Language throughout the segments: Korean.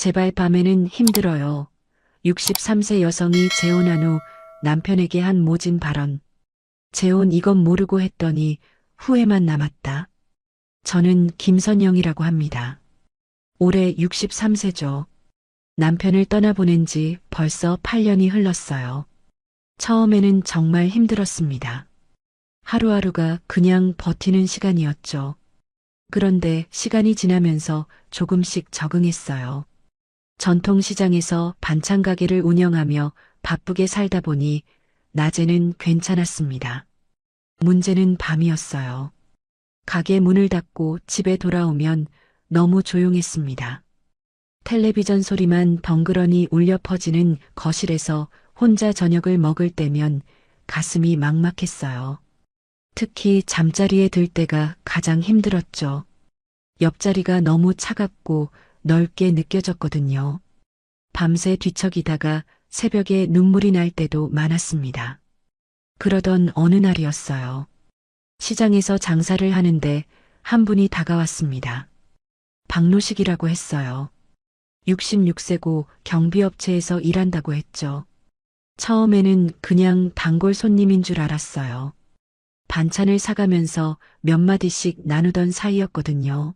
제발 밤에는 힘들어요. 63세 여성이 재혼한 후 남편에게 한 모진 발언. 재혼 이건 모르고 했더니 후회만 남았다. 저는 김선영이라고 합니다. 올해 63세죠. 남편을 떠나보낸 지 벌써 8년이 흘렀어요. 처음에는 정말 힘들었습니다. 하루하루가 그냥 버티는 시간이었죠. 그런데 시간이 지나면서 조금씩 적응했어요. 전통시장에서 반찬 가게를 운영하며 바쁘게 살다 보니 낮에는 괜찮았습니다. 문제는 밤이었어요. 가게 문을 닫고 집에 돌아오면 너무 조용했습니다. 텔레비전 소리만 덩그러니 울려 퍼지는 거실에서 혼자 저녁을 먹을 때면 가슴이 막막했어요. 특히 잠자리에 들 때가 가장 힘들었죠. 옆자리가 너무 차갑고 넓게 느껴졌거든요. 밤새 뒤척이다가 새벽에 눈물이 날 때도 많았습니다. 그러던 어느 날이었어요. 시장에서 장사를 하는데 한 분이 다가왔습니다. 박노식이라고 했어요. 66세고 경비업체에서 일한다고 했죠. 처음에는 그냥 단골 손님인 줄 알았어요. 반찬을 사가면서 몇 마디씩 나누던 사이였거든요.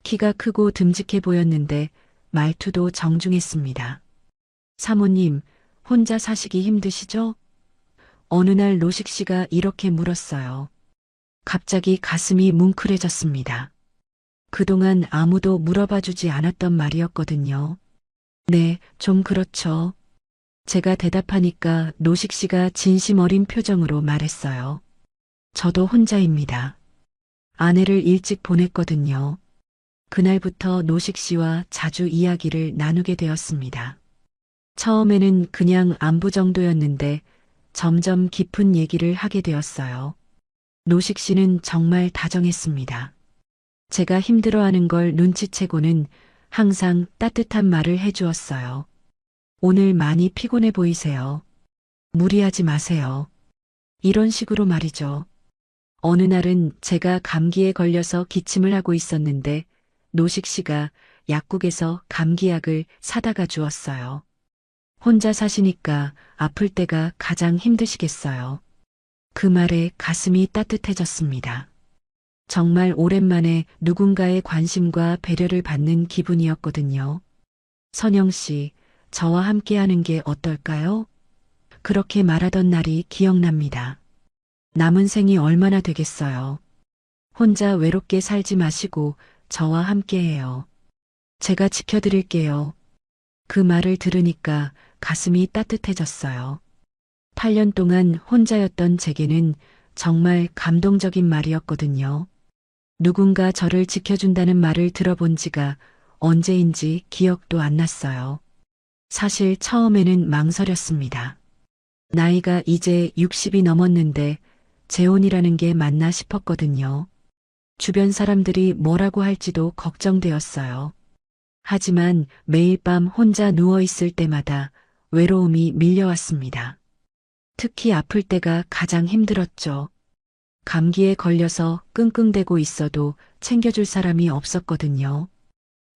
키가 크고 듬직해 보였는데 말투도 정중했습니다. 사모님, 혼자 사시기 힘드시죠? 어느 날 노식 씨가 이렇게 물었어요. 갑자기 가슴이 뭉클해졌습니다. 그동안 아무도 물어봐 주지 않았던 말이었거든요. 네, 좀 그렇죠. 제가 대답하니까 노식 씨가 진심 어린 표정으로 말했어요. 저도 혼자입니다. 아내를 일찍 보냈거든요. 그날부터 노식 씨와 자주 이야기를 나누게 되었습니다. 처음에는 그냥 안부 정도였는데 점점 깊은 얘기를 하게 되었어요. 노식 씨는 정말 다정했습니다. 제가 힘들어하는 걸 눈치채고는 항상 따뜻한 말을 해주었어요. 오늘 많이 피곤해 보이세요. 무리하지 마세요. 이런 식으로 말이죠. 어느 날은 제가 감기에 걸려서 기침을 하고 있었는데 노식 씨가 약국에서 감기약을 사다가 주었어요. 혼자 사시니까 아플 때가 가장 힘드시겠어요. 그 말에 가슴이 따뜻해졌습니다. 정말 오랜만에 누군가의 관심과 배려를 받는 기분이었거든요. 선영 씨, 저와 함께 하는 게 어떨까요? 그렇게 말하던 날이 기억납니다. 남은 생이 얼마나 되겠어요. 혼자 외롭게 살지 마시고 저와 함께 해요. 제가 지켜드릴게요. 그 말을 들으니까 가슴이 따뜻해졌어요. 8년 동안 혼자였던 제게는 정말 감동적인 말이었거든요. 누군가 저를 지켜준다는 말을 들어본 지가 언제인지 기억도 안 났어요. 사실 처음에는 망설였습니다. 나이가 이제 60이 넘었는데 재혼이라는 게 맞나 싶었거든요. 주변 사람들이 뭐라고 할지도 걱정되었어요. 하지만 매일 밤 혼자 누워 있을 때마다 외로움이 밀려왔습니다. 특히 아플 때가 가장 힘들었죠. 감기에 걸려서 끙끙대고 있어도 챙겨줄 사람이 없었거든요.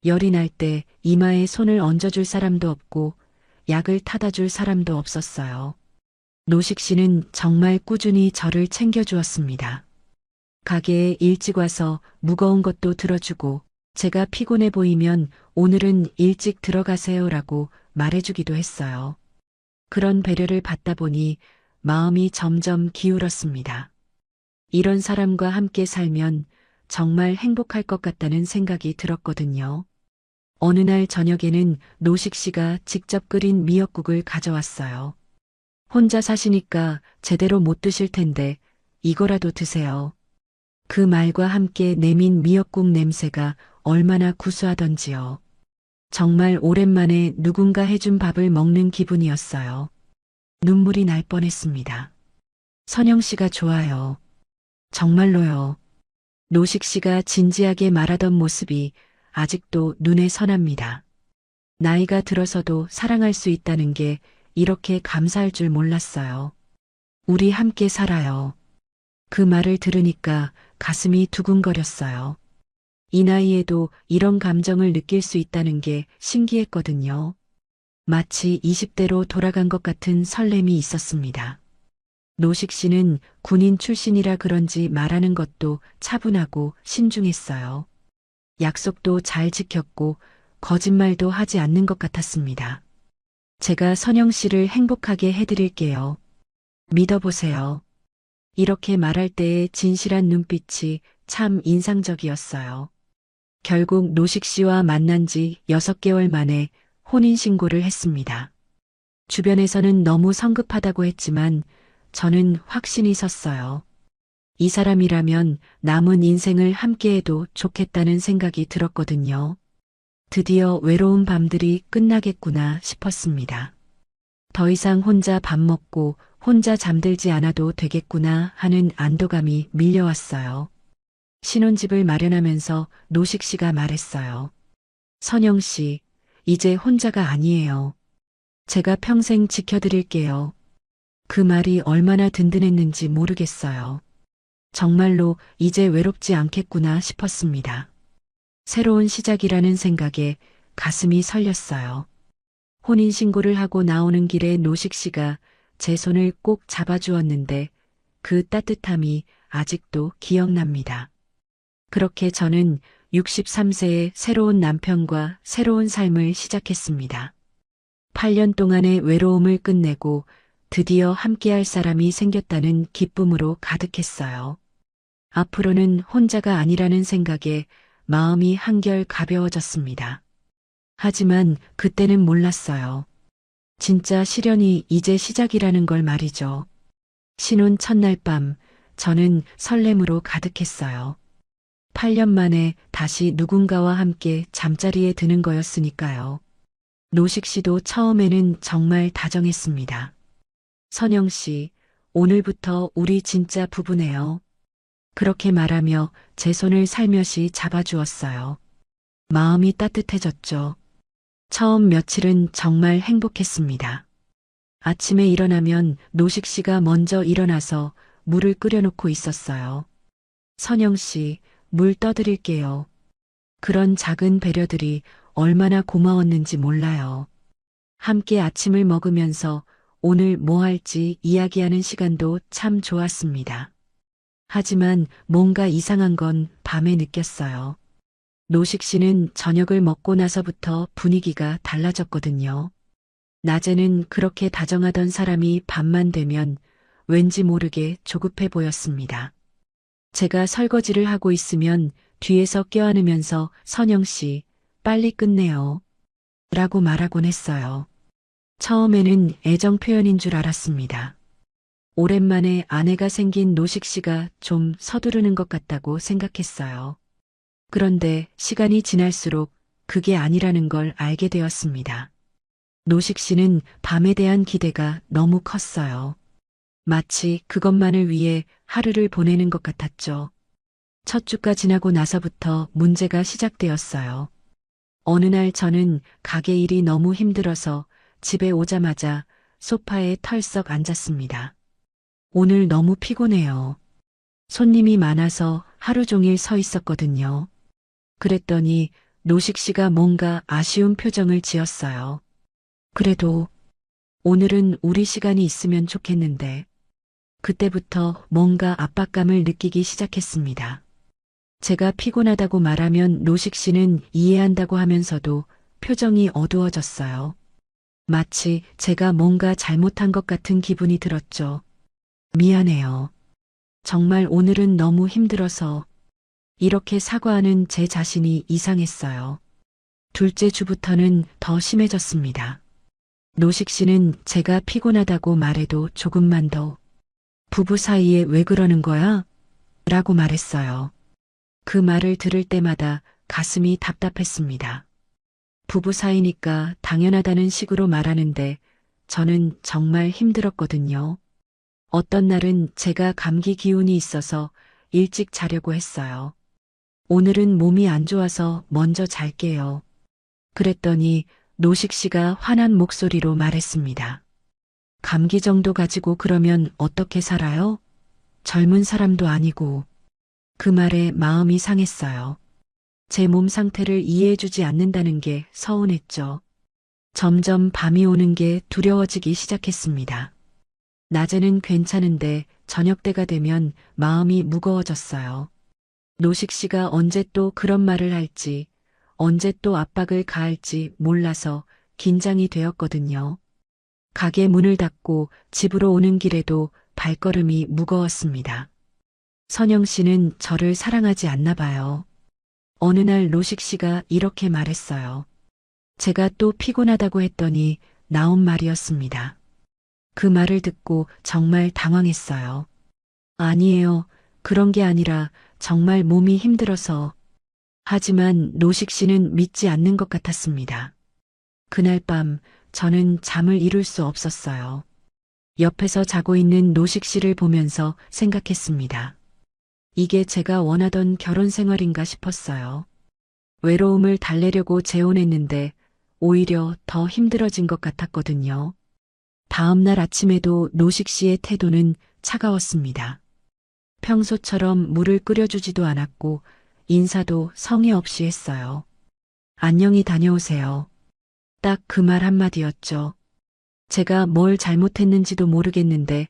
열이 날 때 이마에 손을 얹어줄 사람도 없고 약을 타다 줄 사람도 없었어요. 노식 씨는 정말 꾸준히 저를 챙겨주었습니다. 가게에 일찍 와서 무거운 것도 들어주고 제가 피곤해 보이면 오늘은 일찍 들어가세요라고 말해주기도 했어요. 그런 배려를 받다 보니 마음이 점점 기울었습니다. 이런 사람과 함께 살면 정말 행복할 것 같다는 생각이 들었거든요. 어느 날 저녁에는 노식 씨가 직접 끓인 미역국을 가져왔어요. 혼자 사시니까 제대로 못 드실 텐데 이거라도 드세요. 그 말과 함께 내민 미역국 냄새가 얼마나 구수하던지요. 정말 오랜만에 누군가 해준 밥을 먹는 기분이었어요. 눈물이 날 뻔했습니다. 선영 씨가 좋아요. 정말로요. 노식 씨가 진지하게 말하던 모습이 아직도 눈에 선합니다. 나이가 들어서도 사랑할 수 있다는 게 이렇게 감사할 줄 몰랐어요. 우리 함께 살아요. 그 말을 들으니까 가슴이 두근거렸어요. 이 나이에도 이런 감정을 느낄 수 있다는 게 신기했거든요. 마치 20대로 돌아간 것 같은 설렘이 있었습니다. 노식 씨는 군인 출신이라 그런지 말하는 것도 차분하고 신중했어요. 약속도 잘 지켰고 거짓말도 하지 않는 것 같았습니다. 제가 선영 씨를 행복하게 해드릴게요. 믿어보세요. 이렇게 말할 때의 진실한 눈빛이 참 인상적이었어요. 결국 노식 씨와 만난 지 6개월 만에 혼인신고를 했습니다. 주변에서는 너무 성급하다고 했지만 저는 확신이 섰어요. 이 사람이라면 남은 인생을 함께해도 좋겠다는 생각이 들었거든요. 드디어 외로운 밤들이 끝나겠구나 싶었습니다. 더 이상 혼자 밥 먹고 혼자 잠들지 않아도 되겠구나 하는 안도감이 밀려왔어요. 신혼집을 마련하면서 노식 씨가 말했어요. 선영 씨, 이제 혼자가 아니에요. 제가 평생 지켜드릴게요. 그 말이 얼마나 든든했는지 모르겠어요. 정말로 이제 외롭지 않겠구나 싶었습니다. 새로운 시작이라는 생각에 가슴이 설렸어요. 혼인신고를 하고 나오는 길에 노식 씨가 제 손을 꼭 잡아주었는데 그 따뜻함이 아직도 기억납니다. 그렇게 저는 63세의 새로운 남편과 새로운 삶을 시작했습니다. 8년 동안의 외로움을 끝내고 드디어 함께할 사람이 생겼다는 기쁨으로 가득했어요. 앞으로는 혼자가 아니라는 생각에 마음이 한결 가벼워졌습니다. 하지만 그때는 몰랐어요. 진짜 시련이 이제 시작이라는 걸 말이죠. 신혼 첫날 밤, 저는 설렘으로 가득했어요. 8년 만에 다시 누군가와 함께 잠자리에 드는 거였으니까요. 노식 씨도 처음에는 정말 다정했습니다. 선영 씨, 오늘부터 우리 진짜 부부네요. 그렇게 말하며 제 손을 살며시 잡아주었어요. 마음이 따뜻해졌죠. 처음 며칠은 정말 행복했습니다. 아침에 일어나면 노식 씨가 먼저 일어나서 물을 끓여놓고 있었어요. 선영 씨, 물 떠드릴게요. 그런 작은 배려들이 얼마나 고마웠는지 몰라요. 함께 아침을 먹으면서 오늘 뭐 할지 이야기하는 시간도 참 좋았습니다. 하지만 뭔가 이상한 건 밤에 느꼈어요. 노식 씨는 저녁을 먹고 나서부터 분위기가 달라졌거든요. 낮에는 그렇게 다정하던 사람이 밤만 되면 왠지 모르게 조급해 보였습니다. 제가 설거지를 하고 있으면 뒤에서 껴안으면서 선영 씨, 빨리 끝내요. 라고 말하곤 했어요. 처음에는 애정 표현인 줄 알았습니다. 오랜만에 아내가 생긴 노식 씨가 좀 서두르는 것 같다고 생각했어요. 그런데 시간이 지날수록 그게 아니라는 걸 알게 되었습니다. 노식 씨는 밤에 대한 기대가 너무 컸어요. 마치 그것만을 위해 하루를 보내는 것 같았죠. 첫 주가 지나고 나서부터 문제가 시작되었어요. 어느 날 저는 가게 일이 너무 힘들어서 집에 오자마자 소파에 털썩 앉았습니다. 오늘 너무 피곤해요. 손님이 많아서 하루 종일 서 있었거든요. 그랬더니 노식 씨가 뭔가 아쉬운 표정을 지었어요. 그래도 오늘은 우리 시간이 있으면 좋겠는데. 그때부터 뭔가 압박감을 느끼기 시작했습니다. 제가 피곤하다고 말하면 노식 씨는 이해한다고 하면서도 표정이 어두워졌어요. 마치 제가 뭔가 잘못한 것 같은 기분이 들었죠. 미안해요. 정말 오늘은 너무 힘들어서 이렇게 사과하는 제 자신이 이상했어요. 둘째 주부터는 더 심해졌습니다. 노식 씨는 제가 피곤하다고 말해도 조금만 더 부부 사이에 왜 그러는 거야? 라고 말했어요. 그 말을 들을 때마다 가슴이 답답했습니다. 부부 사이니까 당연하다는 식으로 말하는데 저는 정말 힘들었거든요. 어떤 날은 제가 감기 기운이 있어서 일찍 자려고 했어요. 오늘은 몸이 안 좋아서 먼저 잘게요. 그랬더니 노식 씨가 화난 목소리로 말했습니다. 감기 정도 가지고 그러면 어떻게 살아요? 젊은 사람도 아니고. 그 말에 마음이 상했어요. 제 몸 상태를 이해해주지 않는다는 게 서운했죠. 점점 밤이 오는 게 두려워지기 시작했습니다. 낮에는 괜찮은데 저녁 때가 되면 마음이 무거워졌어요. 노식 씨가 언제 또 그런 말을 할지, 언제 또 압박을 가할지 몰라서 긴장이 되었거든요. 가게 문을 닫고 집으로 오는 길에도 발걸음이 무거웠습니다. 선영 씨는 저를 사랑하지 않나 봐요. 어느 날 노식 씨가 이렇게 말했어요. 제가 또 피곤하다고 했더니 나온 말이었습니다. 그 말을 듣고 정말 당황했어요. 아니에요. 그런 게 아니라 정말 몸이 힘들어서. 하지만 노식 씨는 믿지 않는 것 같았습니다. 그날 밤 저는 잠을 이룰 수 없었어요. 옆에서 자고 있는 노식 씨를 보면서 생각했습니다. 이게 제가 원하던 결혼 생활인가 싶었어요. 외로움을 달래려고 재혼했는데 오히려 더 힘들어진 것 같았거든요. 다음 날 아침에도 노식 씨의 태도는 차가웠습니다. 평소처럼 물을 끓여주지도 않았고 인사도 성의 없이 했어요. 안녕히 다녀오세요. 딱 그 말 한마디였죠. 제가 뭘 잘못했는지도 모르겠는데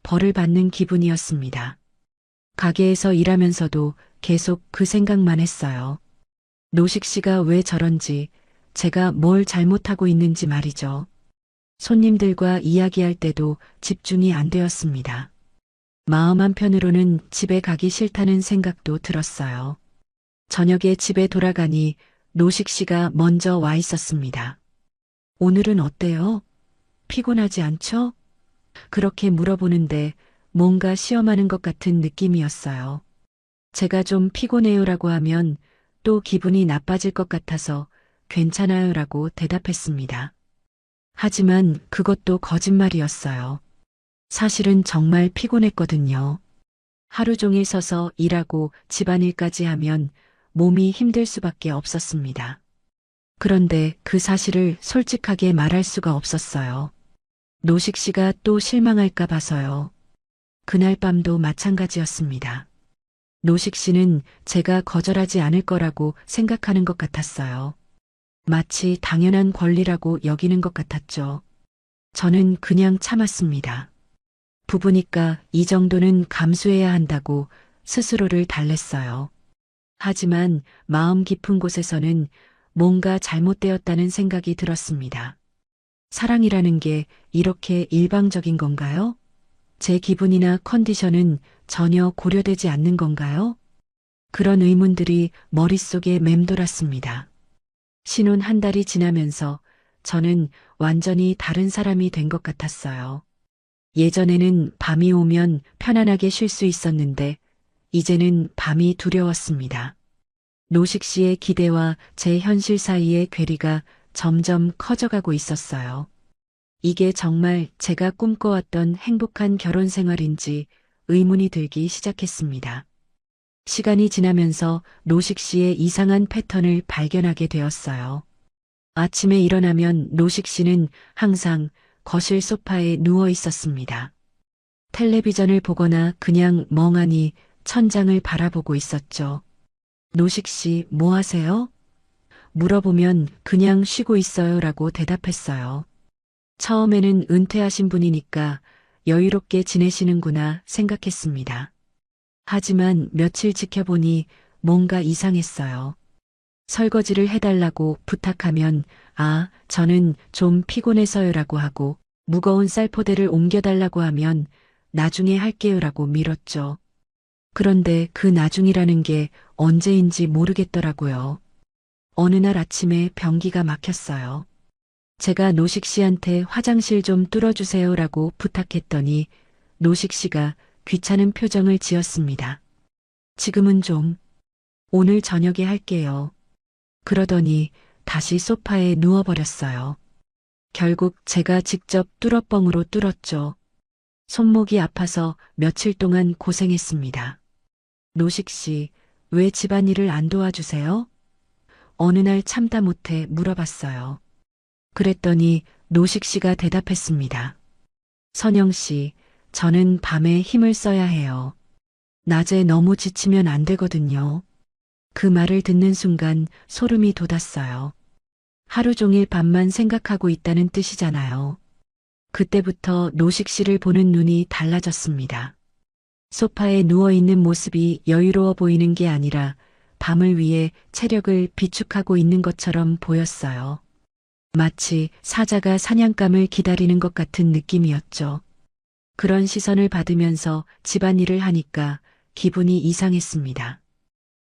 벌을 받는 기분이었습니다. 가게에서 일하면서도 계속 그 생각만 했어요. 노식 씨가 왜 저런지, 제가 뭘 잘못하고 있는지 말이죠. 손님들과 이야기할 때도 집중이 안 되었습니다. 마음 한편으로는 집에 가기 싫다는 생각도 들었어요. 저녁에 집에 돌아가니 노식 씨가 먼저 와 있었습니다. 오늘은 어때요? 피곤하지 않죠? 그렇게 물어보는데 뭔가 시험하는 것 같은 느낌이었어요. 제가 좀 피곤해요라고 하면 또 기분이 나빠질 것 같아서 괜찮아요라고 대답했습니다. 하지만 그것도 거짓말이었어요. 사실은 정말 피곤했거든요. 하루 종일 서서 일하고 집안일까지 하면 몸이 힘들 수밖에 없었습니다. 그런데 그 사실을 솔직하게 말할 수가 없었어요. 노식 씨가 또 실망할까 봐서요. 그날 밤도 마찬가지였습니다. 노식 씨는 제가 거절하지 않을 거라고 생각하는 것 같았어요. 마치 당연한 권리라고 여기는 것 같았죠. 저는 그냥 참았습니다. 부부니까 이 정도는 감수해야 한다고 스스로를 달랬어요. 하지만 마음 깊은 곳에서는 뭔가 잘못되었다는 생각이 들었습니다. 사랑이라는 게 이렇게 일방적인 건가요? 제 기분이나 컨디션은 전혀 고려되지 않는 건가요? 그런 의문들이 머릿속에 맴돌았습니다. 신혼 한 달이 지나면서 저는 완전히 다른 사람이 된 것 같았어요. 예전에는 밤이 오면 편안하게 쉴 수 있었는데 이제는 밤이 두려웠습니다. 노식 씨의 기대와 제 현실 사이의 괴리가 점점 커져가고 있었어요. 이게 정말 제가 꿈꿔왔던 행복한 결혼 생활인지 의문이 들기 시작했습니다. 시간이 지나면서 노식 씨의 이상한 패턴을 발견하게 되었어요. 아침에 일어나면 노식 씨는 항상 거실 소파에 누워 있었습니다. 텔레비전을 보거나 그냥 멍하니 천장을 바라보고 있었죠. 노식 씨, 뭐 하세요? 물어보면 그냥 쉬고 있어요라고 대답했어요. 처음에는 은퇴하신 분이니까 여유롭게 지내시는구나 생각했습니다. 하지만 며칠 지켜보니 뭔가 이상했어요. 설거지를 해달라고 부탁하면 저는 좀 피곤해서요라고 하고 무거운 쌀포대를 옮겨달라고 하면 나중에 할게요라고 밀었죠. 그런데 그 나중이라는 게 언제인지 모르겠더라고요. 어느 날 아침에 변기가 막혔어요. 제가 노식 씨한테 화장실 좀 뚫어주세요라고 부탁했더니 노식 씨가 귀찮은 표정을 지었습니다. 지금은 좀, 오늘 저녁에 할게요. 그러더니 다시 소파에 누워버렸어요. 결국 제가 직접 뚫어뻥으로 뚫었죠. 손목이 아파서 며칠 동안 고생했습니다. 노식 씨, 왜 집안일을 안 도와주세요? 어느 날 참다 못해 물어봤어요. 그랬더니 노식 씨가 대답했습니다. 선영 씨, 저는 밤에 힘을 써야 해요. 낮에 너무 지치면 안 되거든요. 그 말을 듣는 순간 소름이 돋았어요. 하루 종일 밤만 생각하고 있다는 뜻이잖아요. 그때부터 노식 씨를 보는 눈이 달라졌습니다. 소파에 누워있는 모습이 여유로워 보이는 게 아니라 밤을 위해 체력을 비축하고 있는 것처럼 보였어요. 마치 사자가 사냥감을 기다리는 것 같은 느낌이었죠. 그런 시선을 받으면서 집안일을 하니까 기분이 이상했습니다.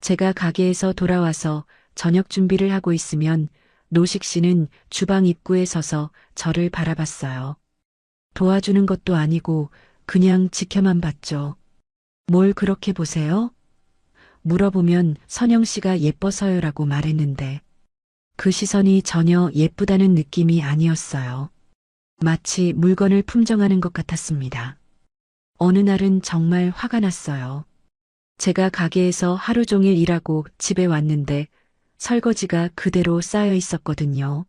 제가 가게에서 돌아와서 저녁 준비를 하고 있으면 노식 씨는 주방 입구에 서서 저를 바라봤어요. 도와주는 것도 아니고 그냥 지켜만 봤죠. 뭘 그렇게 보세요? 물어보면 선영 씨가 예뻐서요라고 말했는데 그 시선이 전혀 예쁘다는 느낌이 아니었어요. 마치 물건을 품정하는 것 같았습니다. 어느 날은 정말 화가 났어요. 제가 가게에서 하루 종일 일하고 집에 왔는데 설거지가 그대로 쌓여 있었거든요.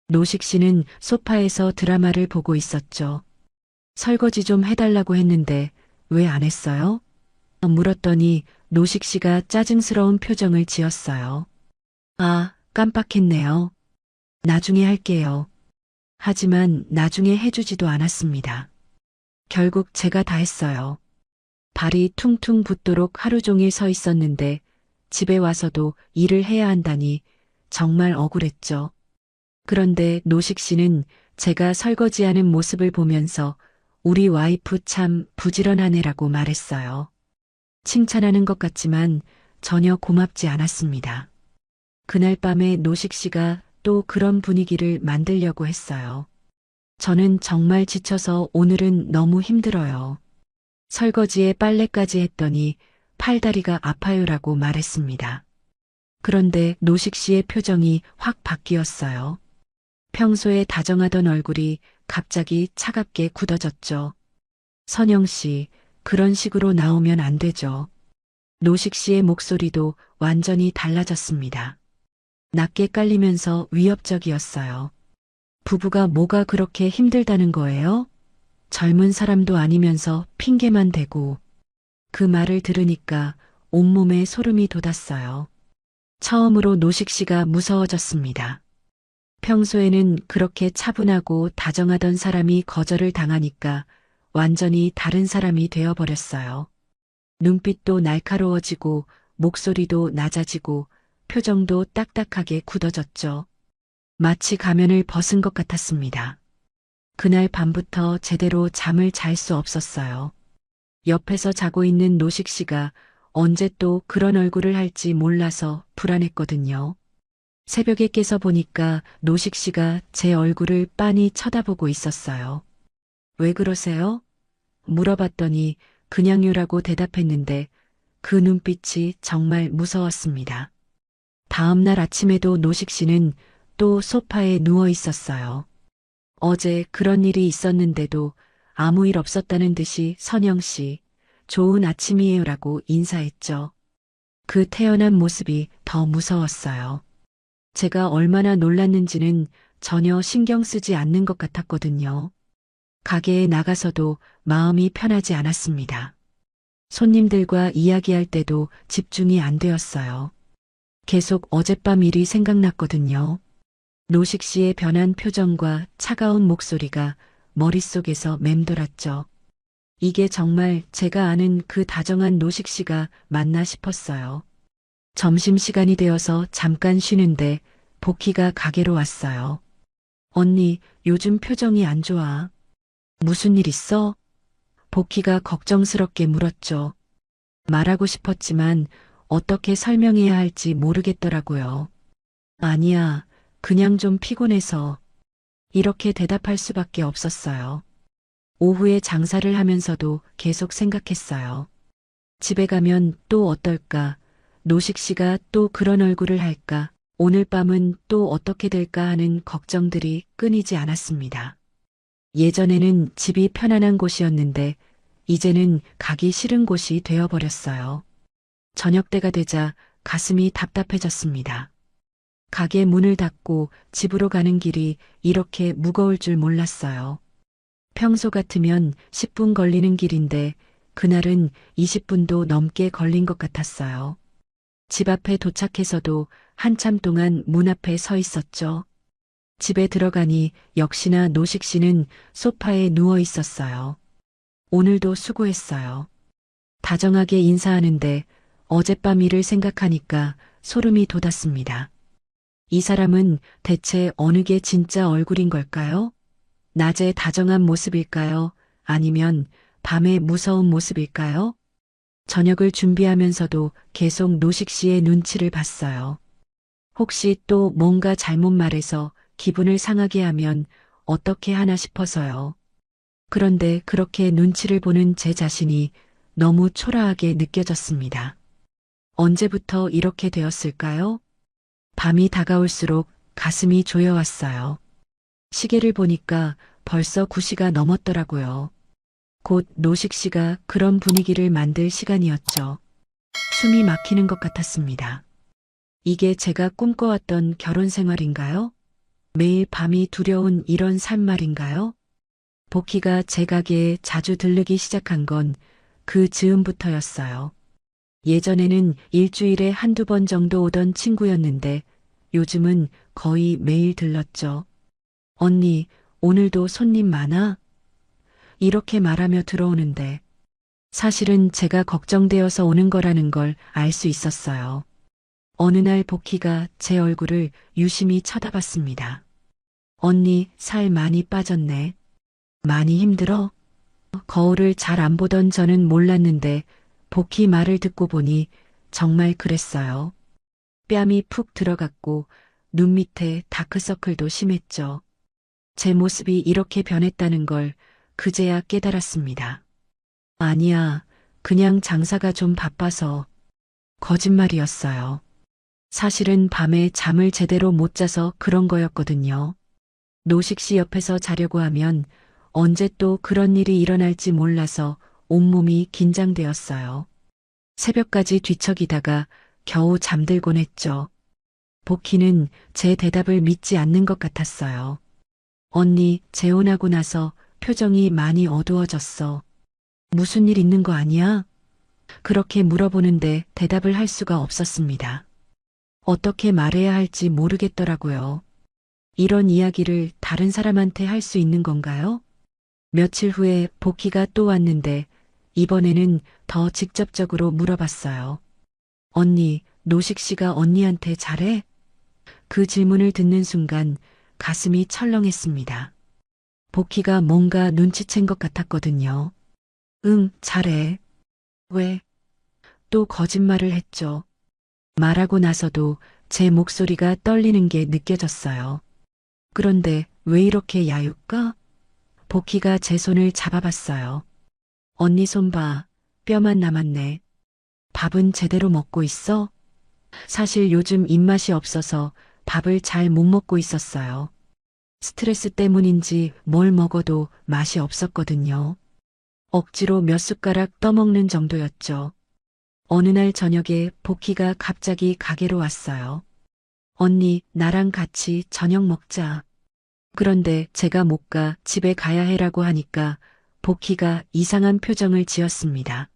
노식 씨는 소파에서 드라마를 보고 있었죠. 설거지 좀 해달라고 했는데 왜 안 했어요? 물었더니 노식 씨가 짜증스러운 표정을 지었어요. 아, 깜빡했네요. 나중에 할게요. 하지만 나중에 해주지도 않았습니다. 결국 제가 다 했어요. 발이 퉁퉁 붓도록 하루 종일 서 있었는데 집에 와서도 일을 해야 한다니 정말 억울했죠. 그런데 노식 씨는 제가 설거지하는 모습을 보면서 우리 와이프 참 부지런하네라고 말했어요. 칭찬하는 것 같지만 전혀 고맙지 않았습니다. 그날 밤에 노식 씨가 또 그런 분위기를 만들려고 했어요. 저는 정말 지쳐서 오늘은 너무 힘들어요. 설거지에 빨래까지 했더니 팔다리가 아파요라고 말했습니다. 그런데 노식 씨의 표정이 확 바뀌었어요. 평소에 다정하던 얼굴이 갑자기 차갑게 굳어졌죠. 선영 씨, 그런 식으로 나오면 안 되죠. 노식 씨의 목소리도 완전히 달라졌습니다. 낮게 깔리면서 위협적이었어요. 부부가 뭐가 그렇게 힘들다는 거예요? 젊은 사람도 아니면서 핑계만 대고. 그 말을 들으니까 온몸에 소름이 돋았어요. 처음으로 노식 씨가 무서워졌습니다. 평소에는 그렇게 차분하고 다정하던 사람이 거절을 당하니까 완전히 다른 사람이 되어버렸어요. 눈빛도 날카로워지고 목소리도 낮아지고 표정도 딱딱하게 굳어졌죠. 마치 가면을 벗은 것 같았습니다. 그날 밤부터 제대로 잠을 잘 수 없었어요. 옆에서 자고 있는 노식 씨가 언제 또 그런 얼굴을 할지 몰라서 불안했거든요. 새벽에 깨서 보니까 노식 씨가 제 얼굴을 빤히 쳐다보고 있었어요. 왜 그러세요? 물어봤더니 그냥요라고 대답했는데 그 눈빛이 정말 무서웠습니다. 다음 날 아침에도 노식 씨는 또 소파에 누워 있었어요. 어제 그런 일이 있었는데도 아무 일 없었다는 듯이 선영 씨, 좋은 아침이에요라고 인사했죠. 그 태연한 모습이 더 무서웠어요. 제가 얼마나 놀랐는지는 전혀 신경 쓰지 않는 것 같았거든요. 가게에 나가서도 마음이 편하지 않았습니다. 손님들과 이야기할 때도 집중이 안 되었어요. 계속 어젯밤 일이 생각났거든요. 노식 씨의 변한 표정과 차가운 목소리가 머릿속에서 맴돌았죠. 이게 정말 제가 아는 그 다정한 노식 씨가 맞나 싶었어요. 점심시간이 되어서 잠깐 쉬는데 복희가 가게로 왔어요. 언니, 요즘 표정이 안 좋아. 무슨 일 있어? 복희가 걱정스럽게 물었죠. 말하고 싶었지만 어떻게 설명해야 할지 모르겠더라고요. 아니야, 그냥 좀 피곤해서. 이렇게 대답할 수밖에 없었어요. 오후에 장사를 하면서도 계속 생각했어요. 집에 가면 또 어떨까? 노식 씨가 또 그런 얼굴을 할까? 오늘 밤은 또 어떻게 될까 하는 걱정들이 끊이지 않았습니다. 예전에는 집이 편안한 곳이었는데 이제는 가기 싫은 곳이 되어버렸어요. 저녁 때가 되자 가슴이 답답해졌습니다. 가게 문을 닫고 집으로 가는 길이 이렇게 무거울 줄 몰랐어요. 평소 같으면 10분 걸리는 길인데 그날은 20분도 넘게 걸린 것 같았어요. 집 앞에 도착해서도 한참 동안 문 앞에 서 있었죠. 집에 들어가니 역시나 노식 씨는 소파에 누워 있었어요. 오늘도 수고했어요. 다정하게 인사하는데 어젯밤 일을 생각하니까 소름이 돋았습니다. 이 사람은 대체 어느 게 진짜 얼굴인 걸까요? 낮에 다정한 모습일까요? 아니면 밤에 무서운 모습일까요? 저녁을 준비하면서도 계속 노식 씨의 눈치를 봤어요. 혹시 또 뭔가 잘못 말해서 기분을 상하게 하면 어떻게 하나 싶어서요. 그런데 그렇게 눈치를 보는 제 자신이 너무 초라하게 느껴졌습니다. 언제부터 이렇게 되었을까요? 밤이 다가올수록 가슴이 조여왔어요. 시계를 보니까 벌써 9시가 넘었더라고요. 곧 노식 씨가 그런 분위기를 만들 시간이었죠. 숨이 막히는 것 같았습니다. 이게 제가 꿈꿔왔던 결혼 생활인가요? 매일 밤이 두려운 이런 삶 말인가요? 복희가 제 가게에 자주 들르기 시작한 건 그 즈음부터였어요. 예전에는 일주일에 한두 번 정도 오던 친구였는데 요즘은 거의 매일 들렀죠. 언니, 오늘도 손님 많아? 이렇게 말하며 들어오는데 사실은 제가 걱정되어서 오는 거라는 걸 알 수 있었어요. 어느 날 복희가 제 얼굴을 유심히 쳐다봤습니다. 언니, 살 많이 빠졌네. 많이 힘들어? 거울을 잘 안 보던 저는 몰랐는데 복희 말을 듣고 보니 정말 그랬어요. 뺨이 푹 들어갔고 눈 밑에 다크서클도 심했죠. 제 모습이 이렇게 변했다는 걸 그제야 깨달았습니다. 아니야, 그냥 장사가 좀 바빠서. 거짓말이었어요. 사실은 밤에 잠을 제대로 못 자서 그런 거였거든요. 노식 씨 옆에서 자려고 하면 언제 또 그런 일이 일어날지 몰라서 온몸이 긴장되었어요. 새벽까지 뒤척이다가 겨우 잠들곤 했죠. 복희는 제 대답을 믿지 않는 것 같았어요. 언니, 재혼하고 나서 표정이 많이 어두워졌어. 무슨 일 있는 거 아니야? 그렇게 물어보는데 대답을 할 수가 없었습니다. 어떻게 말해야 할지 모르겠더라고요. 이런 이야기를 다른 사람한테 할 수 있는 건가요? 며칠 후에 복희가 또 왔는데 이번에는 더 직접적으로 물어봤어요. 언니, 노식 씨가 언니한테 잘해? 그 질문을 듣는 순간 가슴이 철렁했습니다. 복희가 뭔가 눈치챈 것 같았거든요. 응, 잘해. 왜? 또 거짓말을 했죠. 말하고 나서도 제 목소리가 떨리는 게 느껴졌어요. 그런데 왜 이렇게 야유까? 복희가 제 손을 잡아봤어요. 언니 손 봐. 뼈만 남았네. 밥은 제대로 먹고 있어? 사실 요즘 입맛이 없어서 밥을 잘 못 먹고 있었어요. 스트레스 때문인지 뭘 먹어도 맛이 없었거든요. 억지로 몇 숟가락 떠먹는 정도였죠. 어느 날 저녁에 복희가 갑자기 가게로 왔어요. 언니, 나랑 같이 저녁 먹자. 그런데 제가 못 가 집에 가야 해라고 하니까 복희가 이상한 표정을 지었습니다.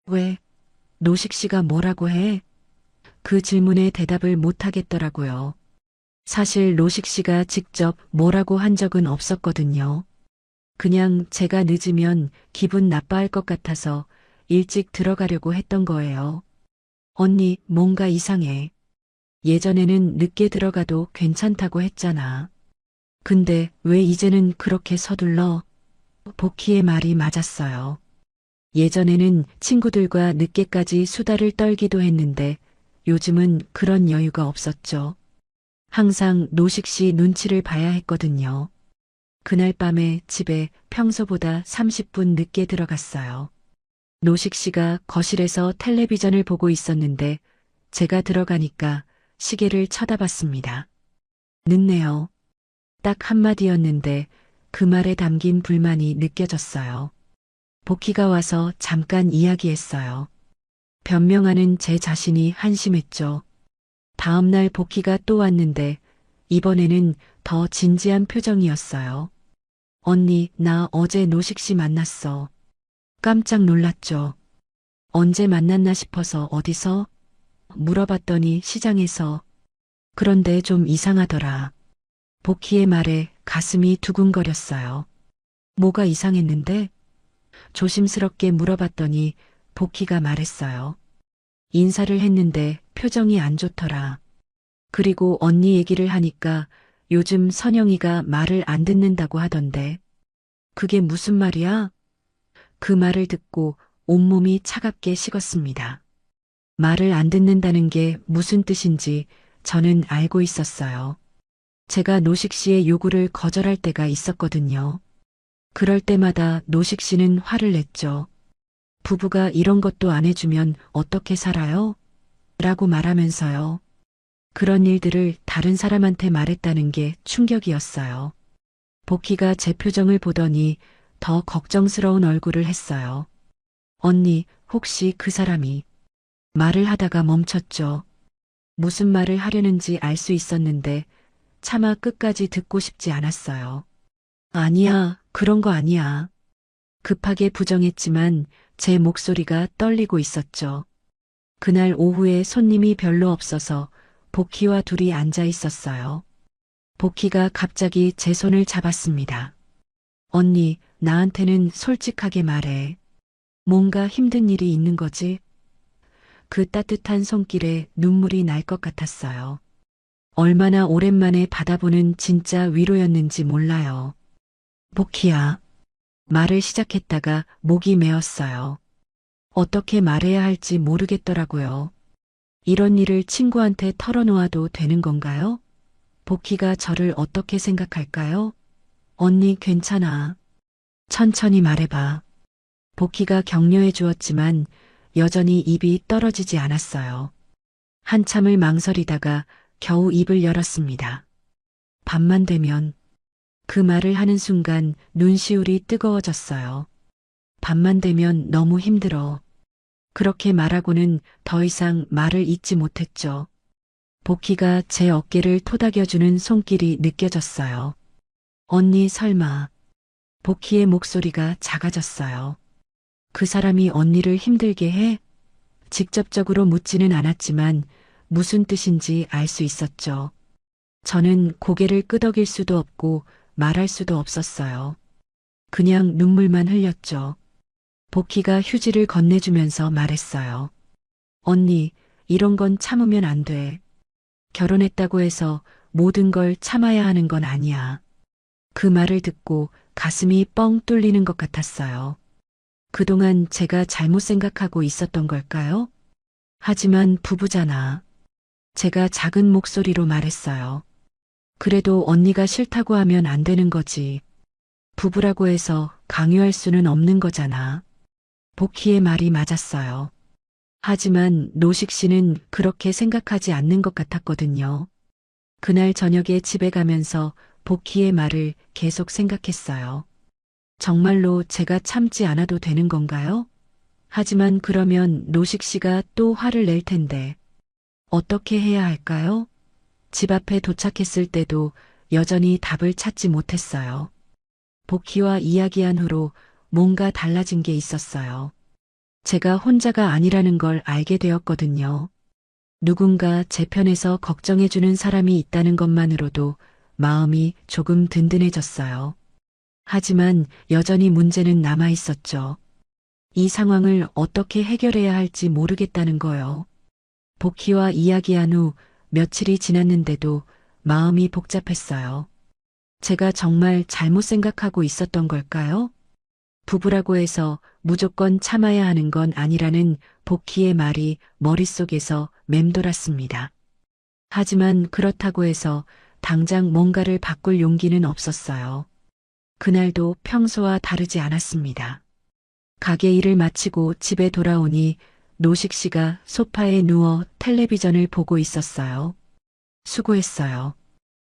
왜? 노식 씨가 뭐라고 해? 그 질문에 대답을 못 하겠더라고요. 사실 노식 씨가 직접 뭐라고 한 적은 없었거든요. 그냥 제가 늦으면 기분 나빠할 것 같아서 일찍 들어가려고 했던 거예요. 언니, 뭔가 이상해. 예전에는 늦게 들어가도 괜찮다고 했잖아. 근데 왜 이제는 그렇게 서둘러? 복희의 말이 맞았어요. 예전에는 친구들과 늦게까지 수다를 떨기도 했는데 요즘은 그런 여유가 없었죠. 항상 노식 씨 눈치를 봐야 했거든요. 그날 밤에 집에 평소보다 30분 늦게 들어갔어요. 노식 씨가 거실에서 텔레비전을 보고 있었는데 제가 들어가니까 시계를 쳐다봤습니다. 늦네요. 딱 한마디였는데 그 말에 담긴 불만이 느껴졌어요. 복희가 와서 잠깐 이야기했어요. 변명하는 제 자신이 한심했죠. 다음날 복희가 또 왔는데 이번에는 더 진지한 표정이었어요. 언니, 나 어제 노식 씨 만났어. 깜짝 놀랐죠. 언제 만났나 싶어서 어디서? 물어봤더니 시장에서. 그런데 좀 이상하더라. 복희의 말에 가슴이 두근거렸어요. 뭐가 이상했는데? 조심스럽게 물어봤더니 복희가 말했어요. 인사를 했는데 표정이 안 좋더라. 그리고 언니 얘기를 하니까 요즘 선영이가 말을 안 듣는다고 하던데. 그게 무슨 말이야? 그 말을 듣고 온몸이 차갑게 식었습니다. 말을 안 듣는다는 게 무슨 뜻인지 저는 알고 있었어요. 제가 노식 씨의 요구를 거절할 때가 있었거든요. 그럴 때마다 노식 씨는 화를 냈죠. 부부가 이런 것도 안 해주면 어떻게 살아요? 라고 말하면서요. 그런 일들을 다른 사람한테 말했다는 게 충격이었어요. 복희가 제 표정을 보더니 더 걱정스러운 얼굴을 했어요. 언니, 혹시 그 사람이 말을 하다가 멈췄죠. 무슨 말을 하려는지 알 수 있었는데 차마 끝까지 듣고 싶지 않았어요. 아니야, 그런 거 아니야. 급하게 부정했지만 제 목소리가 떨리고 있었죠. 그날 오후에 손님이 별로 없어서 복희와 둘이 앉아 있었어요. 복희가 갑자기 제 손을 잡았습니다. 언니, 나한테는 솔직하게 말해. 뭔가 힘든 일이 있는 거지? 그 따뜻한 손길에 눈물이 날 것 같았어요. 얼마나 오랜만에 받아보는 진짜 위로였는지 몰라요. 복희야. 말을 시작했다가 목이 메었어요. 어떻게 말해야 할지 모르겠더라고요. 이런 일을 친구한테 털어놓아도 되는 건가요? 복희가 저를 어떻게 생각할까요? 언니 괜찮아. 천천히 말해봐. 복희가 격려해 주었지만 여전히 입이 떨어지지 않았어요. 한참을 망설이다가 겨우 입을 열었습니다. 밤만 되면 그 말을 하는 순간 눈시울이 뜨거워졌어요. 밤만 되면 너무 힘들어. 그렇게 말하고는 더 이상 말을 잇지 못했죠. 복희가 제 어깨를 토닥여주는 손길이 느껴졌어요. 언니 설마. 복희의 목소리가 작아졌어요. 그 사람이 언니를 힘들게 해? 직접적으로 묻지는 않았지만 무슨 뜻인지 알 수 있었죠. 저는 고개를 끄덕일 수도 없고 말할 수도 없었어요. 그냥 눈물만 흘렸죠. 복희가 휴지를 건네주면서 말했어요. 언니, 이런 건 참으면 안 돼. 결혼했다고 해서 모든 걸 참아야 하는 건 아니야. 그 말을 듣고 가슴이 뻥 뚫리는 것 같았어요. 그동안 제가 잘못 생각하고 있었던 걸까요? 하지만 부부잖아. 제가 작은 목소리로 말했어요. 그래도 언니가 싫다고 하면 안 되는 거지. 부부라고 해서 강요할 수는 없는 거잖아. 복희의 말이 맞았어요. 하지만 노식 씨는 그렇게 생각하지 않는 것 같았거든요. 그날 저녁에 집에 가면서 복희의 말을 계속 생각했어요. 정말로 제가 참지 않아도 되는 건가요? 하지만 그러면 노식 씨가 또 화를 낼 텐데 어떻게 해야 할까요? 집 앞에 도착했을 때도 여전히 답을 찾지 못했어요. 복희와 이야기한 후로 뭔가 달라진 게 있었어요. 제가 혼자가 아니라는 걸 알게 되었거든요. 누군가 제 편에서 걱정해주는 사람이 있다는 것만으로도 마음이 조금 든든해졌어요. 하지만 여전히 문제는 남아 있었죠. 이 상황을 어떻게 해결해야 할지 모르겠다는 거요. 복희와 이야기한 후 며칠이 지났는데도 마음이 복잡했어요. 제가 정말 잘못 생각하고 있었던 걸까요? 부부라고 해서 무조건 참아야 하는 건 아니라는 복희의 말이 머릿속에서 맴돌았습니다. 하지만 그렇다고 해서 당장 뭔가를 바꿀 용기는 없었어요. 그날도 평소와 다르지 않았습니다. 가게 일을 마치고 집에 돌아오니 노식 씨가 소파에 누워 텔레비전을 보고 있었어요. 수고했어요.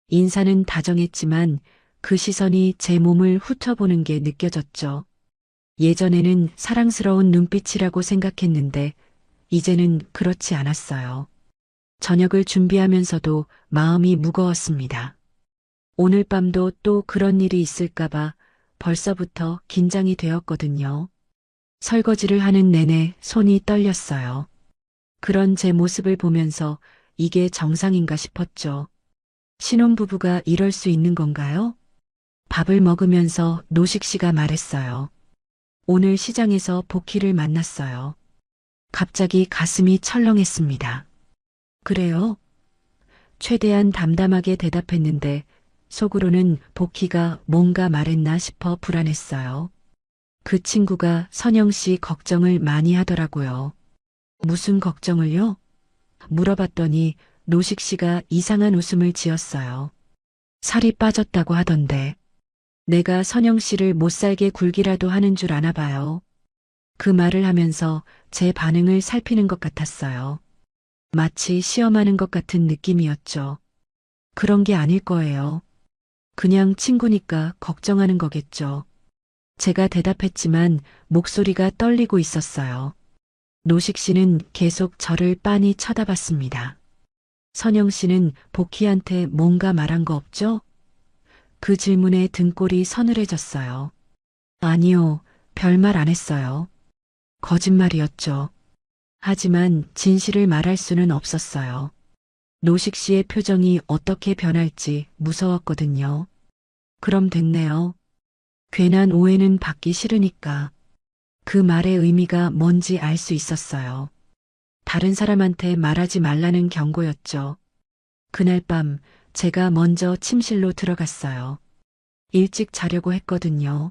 인사는 다정했지만 그 시선이 제 몸을 훑어보는 게 느껴졌죠. 예전에는 사랑스러운 눈빛이라고 생각했는데 이제는 그렇지 않았어요. 저녁을 준비하면서도 마음이 무거웠습니다. 오늘 밤도 또 그런 일이 있을까봐 벌써부터 긴장이 되었거든요. 설거지를 하는 내내 손이 떨렸어요. 그런 제 모습을 보면서 이게 정상인가 싶었죠. 신혼부부가 이럴 수 있는 건가요? 밥을 먹으면서 노식 씨가 말했어요. 오늘 시장에서 복희를 만났어요. 갑자기 가슴이 철렁했습니다. 그래요? 최대한 담담하게 대답했는데 속으로는 복희가 뭔가 말했나 싶어 불안했어요. 그 친구가 선영 씨 걱정을 많이 하더라고요. 무슨 걱정을요? 물어봤더니 노식 씨가 이상한 웃음을 지었어요. 살이 빠졌다고 하던데 내가 선영 씨를 못 살게 굴기라도 하는 줄 아나 봐요. 그 말을 하면서 제 반응을 살피는 것 같았어요. 마치 시험하는 것 같은 느낌이었죠. 그런 게 아닐 거예요. 그냥 친구니까 걱정하는 거겠죠. 제가 대답했지만 목소리가 떨리고 있었어요. 노식 씨는 계속 저를 빤히 쳐다봤습니다. 선영 씨는 복희한테 뭔가 말한 거 없죠? 그 질문에 등골이 서늘해졌어요. 아니요, 별말 안 했어요. 거짓말이었죠. 하지만 진실을 말할 수는 없었어요. 노식 씨의 표정이 어떻게 변할지 무서웠거든요. 그럼 됐네요. 괜한 오해는 받기 싫으니까. 그 말의 의미가 뭔지 알 수 있었어요. 다른 사람한테 말하지 말라는 경고였죠. 그날 밤 제가 먼저 침실로 들어갔어요. 일찍 자려고 했거든요.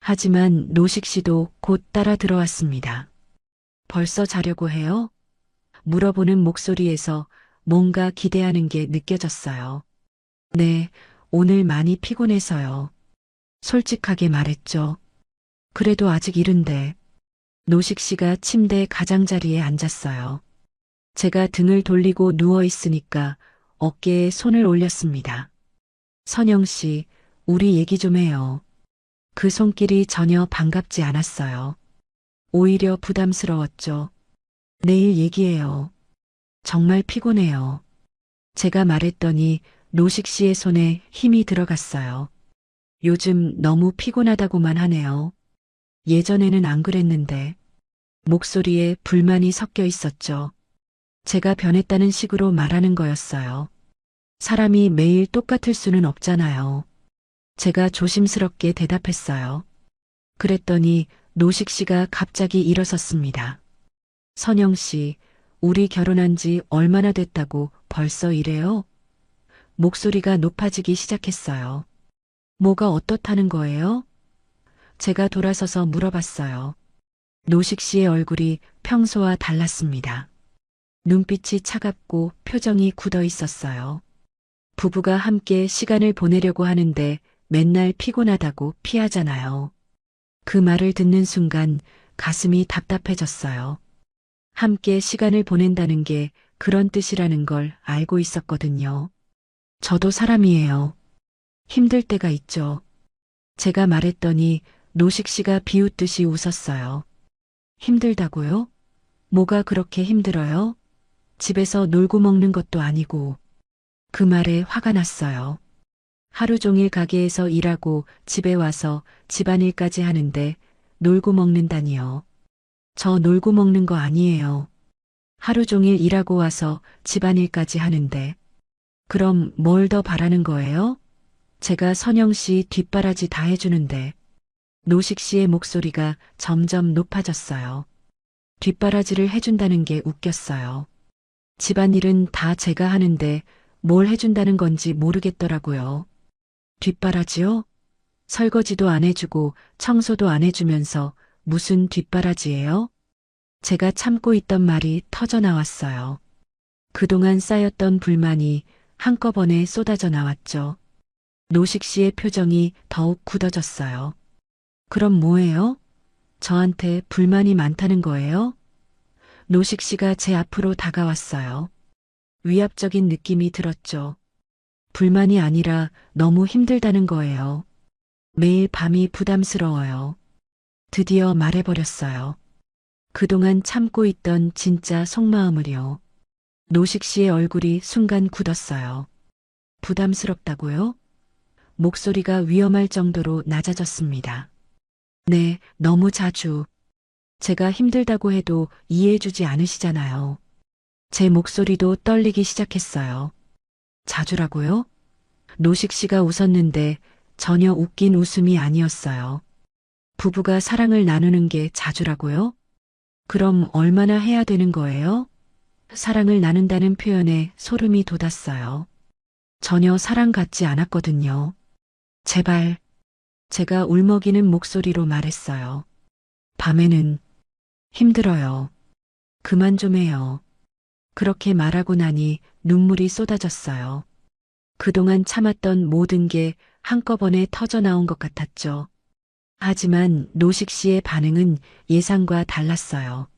하지만 노식 씨도 곧 따라 들어왔습니다. 벌써 자려고 해요? 물어보는 목소리에서 뭔가 기대하는 게 느껴졌어요. 네, 오늘 많이 피곤해서요. 솔직하게 말했죠. 그래도 아직 이른데. 노식 씨가 침대 가장자리에 앉았어요. 제가 등을 돌리고 누워 있으니까 어깨에 손을 올렸습니다. 선영 씨, 우리 얘기 좀 해요. 그 손길이 전혀 반갑지 않았어요. 오히려 부담스러웠죠. 내일 얘기해요. 정말 피곤해요. 제가 말했더니 노식 씨의 손에 힘이 들어갔어요. 요즘 너무 피곤하다고만 하네요. 예전에는 안 그랬는데. 목소리에 불만이 섞여 있었죠. 제가 변했다는 식으로 말하는 거였어요. 사람이 매일 똑같을 수는 없잖아요. 제가 조심스럽게 대답했어요. 그랬더니 노식 씨가 갑자기 일어섰습니다. 선영 씨, 우리 결혼한 지 얼마나 됐다고 벌써 이래요? 목소리가 높아지기 시작했어요. 뭐가 어떻다는 거예요? 제가 돌아서서 물어봤어요. 노식 씨의 얼굴이 평소와 달랐습니다. 눈빛이 차갑고 표정이 굳어 있었어요. 부부가 함께 시간을 보내려고 하는데 맨날 피곤하다고 피하잖아요. 그 말을 듣는 순간 가슴이 답답해졌어요. 함께 시간을 보낸다는 게 그런 뜻이라는 걸 알고 있었거든요. 저도 사람이에요. 힘들 때가 있죠. 제가 말했더니 노식 씨가 비웃듯이 웃었어요. 힘들다고요? 뭐가 그렇게 힘들어요? 집에서 놀고 먹는 것도 아니고. 그 말에 화가 났어요. 하루 종일 가게에서 일하고 집에 와서 집안일까지 하는데 놀고 먹는다니요. 저 놀고 먹는 거 아니에요. 하루 종일 일하고 와서 집안일까지 하는데. 그럼 뭘 더 바라는 거예요? 제가 선영 씨 뒷바라지 다 해주는데. 노식 씨의 목소리가 점점 높아졌어요. 뒷바라지를 해준다는 게 웃겼어요. 집안일은 다 제가 하는데 뭘 해준다는 건지 모르겠더라고요. 뒷바라지요? 설거지도 안 해주고 청소도 안 해주면서 무슨 뒷바라지예요? 제가 참고 있던 말이 터져 나왔어요. 그동안 쌓였던 불만이 한꺼번에 쏟아져 나왔죠. 노식 씨의 표정이 더욱 굳어졌어요. 그럼 뭐예요? 저한테 불만이 많다는 거예요? 노식 씨가 제 앞으로 다가왔어요. 위압적인 느낌이 들었죠. 불만이 아니라 너무 힘들다는 거예요. 매일 밤이 부담스러워요. 드디어 말해버렸어요. 그동안 참고 있던 진짜 속마음을요. 노식 씨의 얼굴이 순간 굳었어요. 부담스럽다고요? 목소리가 위험할 정도로 낮아졌습니다. 네, 너무 자주. 제가 힘들다고 해도 이해해주지 않으시잖아요. 제 목소리도 떨리기 시작했어요. 자주라고요? 노식 씨가 웃었는데 전혀 웃긴 웃음이 아니었어요. 부부가 사랑을 나누는 게 자주라고요? 그럼 얼마나 해야 되는 거예요? 사랑을 나눈다는 표현에 소름이 돋았어요. 전혀 사랑 같지 않았거든요. 제발, 제가 울먹이는 목소리로 말했어요. 밤에는 힘들어요. 그만 좀 해요. 그렇게 말하고 나니 눈물이 쏟아졌어요. 그동안 참았던 모든 게 한꺼번에 터져 나온 것 같았죠. 하지만 노식 씨의 반응은 예상과 달랐어요.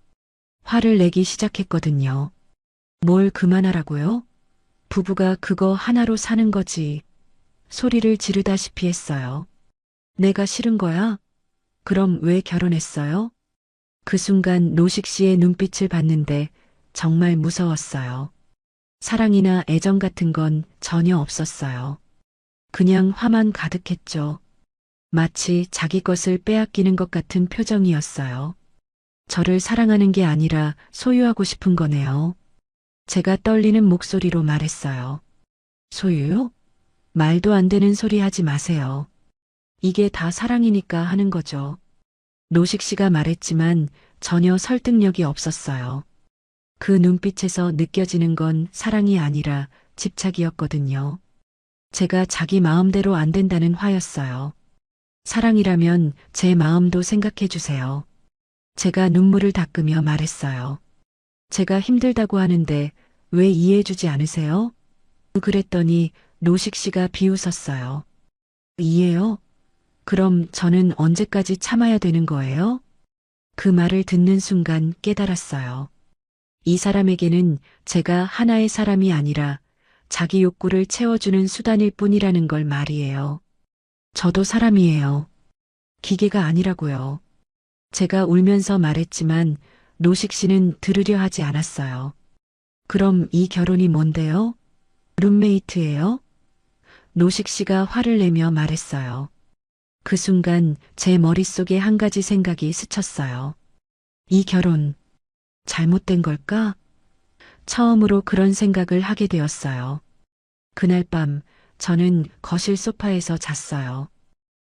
화를 내기 시작했거든요. 뭘 그만하라고요? 부부가 그거 하나로 사는 거지. 소리를 지르다시피 했어요. 내가 싫은 거야? 그럼 왜 결혼했어요? 그 순간 노식 씨의 눈빛을 봤는데 정말 무서웠어요. 사랑이나 애정 같은 건 전혀 없었어요. 그냥 화만 가득했죠. 마치 자기 것을 빼앗기는 것 같은 표정이었어요. 저를 사랑하는 게 아니라 소유하고 싶은 거네요. 제가 떨리는 목소리로 말했어요. 소유요? 말도 안 되는 소리 하지 마세요. 이게 다 사랑이니까 하는 거죠. 노식 씨가 말했지만 전혀 설득력이 없었어요. 그 눈빛에서 느껴지는 건 사랑이 아니라 집착이었거든요. 제가 자기 마음대로 안 된다는 화였어요. 사랑이라면 제 마음도 생각해 주세요. 제가 눈물을 닦으며 말했어요. 제가 힘들다고 하는데 왜 이해해 주지 않으세요? 그랬더니 노식 씨가 비웃었어요. 이해요? 그럼 저는 언제까지 참아야 되는 거예요? 그 말을 듣는 순간 깨달았어요. 이 사람에게는 제가 하나의 사람이 아니라 자기 욕구를 채워주는 수단일 뿐이라는 걸 말이에요. 저도 사람이에요. 기계가 아니라고요. 제가 울면서 말했지만 노식 씨는 들으려 하지 않았어요. 그럼 이 결혼이 뭔데요? 룸메이트예요? 노식 씨가 화를 내며 말했어요. 그 순간 제 머릿속에 한 가지 생각이 스쳤어요. 이 결혼 잘못된 걸까? 처음으로 그런 생각을 하게 되었어요. 그날 밤 저는 거실 소파에서 잤어요.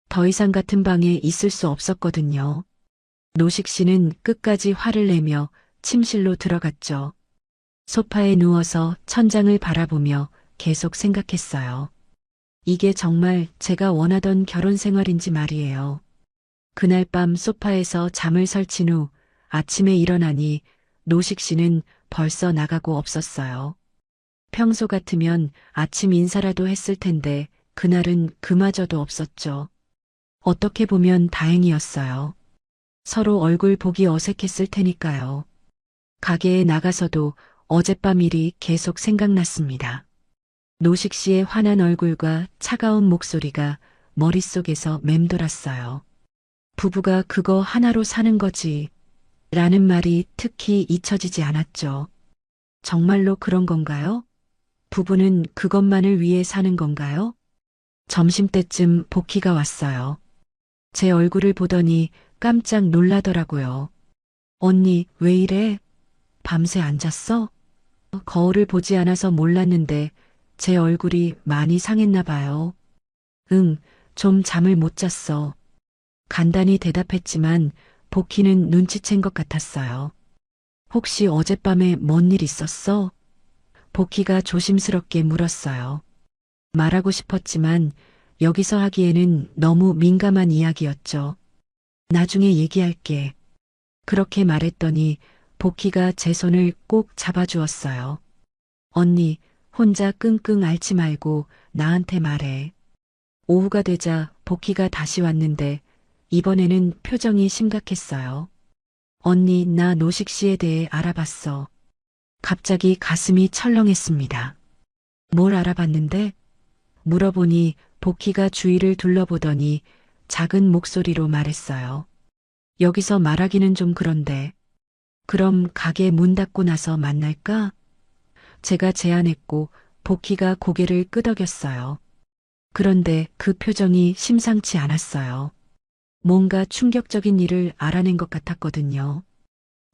더 이상 같은 방에 있을 수 없었거든요. 노식 씨는 끝까지 화를 내며 침실로 들어갔죠. 소파에 누워서 천장을 바라보며 계속 생각했어요. 이게 정말 제가 원하던 결혼 생활인지 말이에요. 그날 밤 소파에서 잠을 설친 후 아침에 일어나니 노식 씨는 벌써 나가고 없었어요. 평소 같으면 아침 인사라도 했을 텐데 그날은 그마저도 없었죠. 어떻게 보면 다행이었어요. 서로 얼굴 보기 어색했을 테니까요. 가게에 나가서도 어젯밤 일이 계속 생각났습니다. 노식 씨의 환한 얼굴과 차가운 목소리가 머릿속에서 맴돌았어요. 부부가 그거 하나로 사는 거지. 라는 말이 특히 잊혀지지 않았죠. 정말로 그런 건가요? 부부는 그것만을 위해 사는 건가요? 점심때쯤 복희가 왔어요. 제 얼굴을 보더니 깜짝 놀라더라고요. 언니, 왜 이래? 밤새 안 잤어? 거울을 보지 않아서 몰랐는데 제 얼굴이 많이 상했나 봐요. 응, 좀 잠을 못 잤어. 간단히 대답했지만 복희는 눈치챈 것 같았어요. 혹시 어젯밤에 뭔 일 있었어? 복희가 조심스럽게 물었어요. 말하고 싶었지만 여기서 하기에는 너무 민감한 이야기였죠. 나중에 얘기할게. 그렇게 말했더니 복희가 제 손을 꼭 잡아주었어요. 언니, 혼자 끙끙 앓지 말고 나한테 말해. 오후가 되자 복희가 다시 왔는데 이번에는 표정이 심각했어요. 언니, 나 노식 씨에 대해 알아봤어. 갑자기 가슴이 철렁했습니다. 뭘 알아봤는데? 물어보니 복희가 주위를 둘러보더니 작은 목소리로 말했어요. 여기서 말하기는 좀 그런데. 그럼 가게 문 닫고 나서 만날까? 제가 제안했고 복희가 고개를 끄덕였어요. 그런데 그 표정이 심상치 않았어요. 뭔가 충격적인 일을 알아낸 것 같았거든요.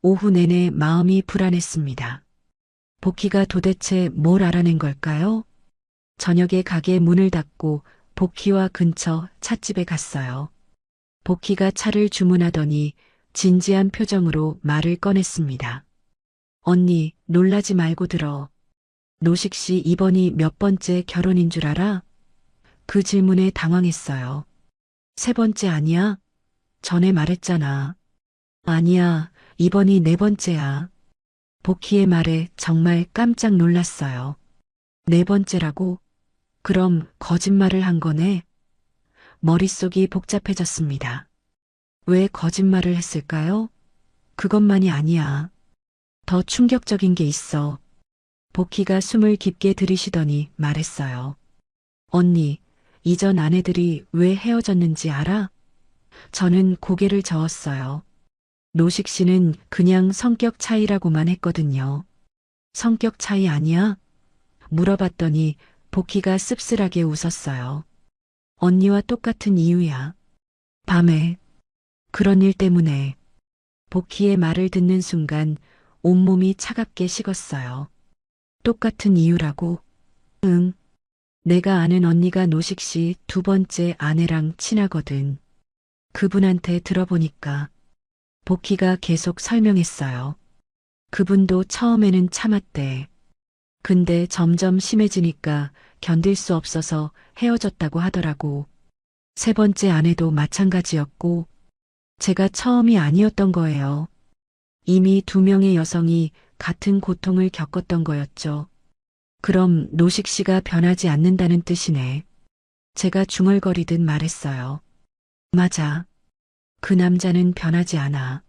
오후 내내 마음이 불안했습니다. 복희가 도대체 뭘 알아낸 걸까요? 저녁에 가게 문을 닫고 복희와 근처 찻집에 갔어요. 복희가 차를 주문하더니 진지한 표정으로 말을 꺼냈습니다. 언니, 놀라지 말고 들어. 노식 씨 이번이 몇 번째 결혼인 줄 알아? 그 질문에 당황했어요. 세 번째 아니야? 전에 말했잖아. 아니야, 이번이 네 번째야. 복희의 말에 정말 깜짝 놀랐어요. 네 번째라고? 그럼 거짓말을 한 거네? 머릿속이 복잡해졌습니다. 왜 거짓말을 했을까요? 그것만이 아니야. 더 충격적인 게 있어. 복희가 숨을 깊게 들이쉬더니 말했어요. 언니, 이전 아내들이 왜 헤어졌는지 알아? 저는 고개를 저었어요. 노식 씨는 그냥 성격 차이라고만 했거든요. 성격 차이 아니야? 물어봤더니 복희가 씁쓸하게 웃었어요. 언니와 똑같은 이유야. 밤에 그런 일 때문에. 복희의 말을 듣는 순간 온몸이 차갑게 식었어요. 똑같은 이유라고? 응. 내가 아는 언니가 노식 씨 두 번째 아내랑 친하거든. 그분한테 들어보니까. 복희가 계속 설명했어요. 그분도 처음에는 참았대. 근데 점점 심해지니까 견딜 수 없어서 헤어졌다고 하더라고. 세 번째 아내도 마찬가지였고, 제가 처음이 아니었던 거예요. 이미 두 명의 여성이 같은 고통을 겪었던 거였죠. 그럼 노식 씨가 변하지 않는다는 뜻이네. 제가 중얼거리듯 말했어요. 맞아. 그 남자는 변하지 않아.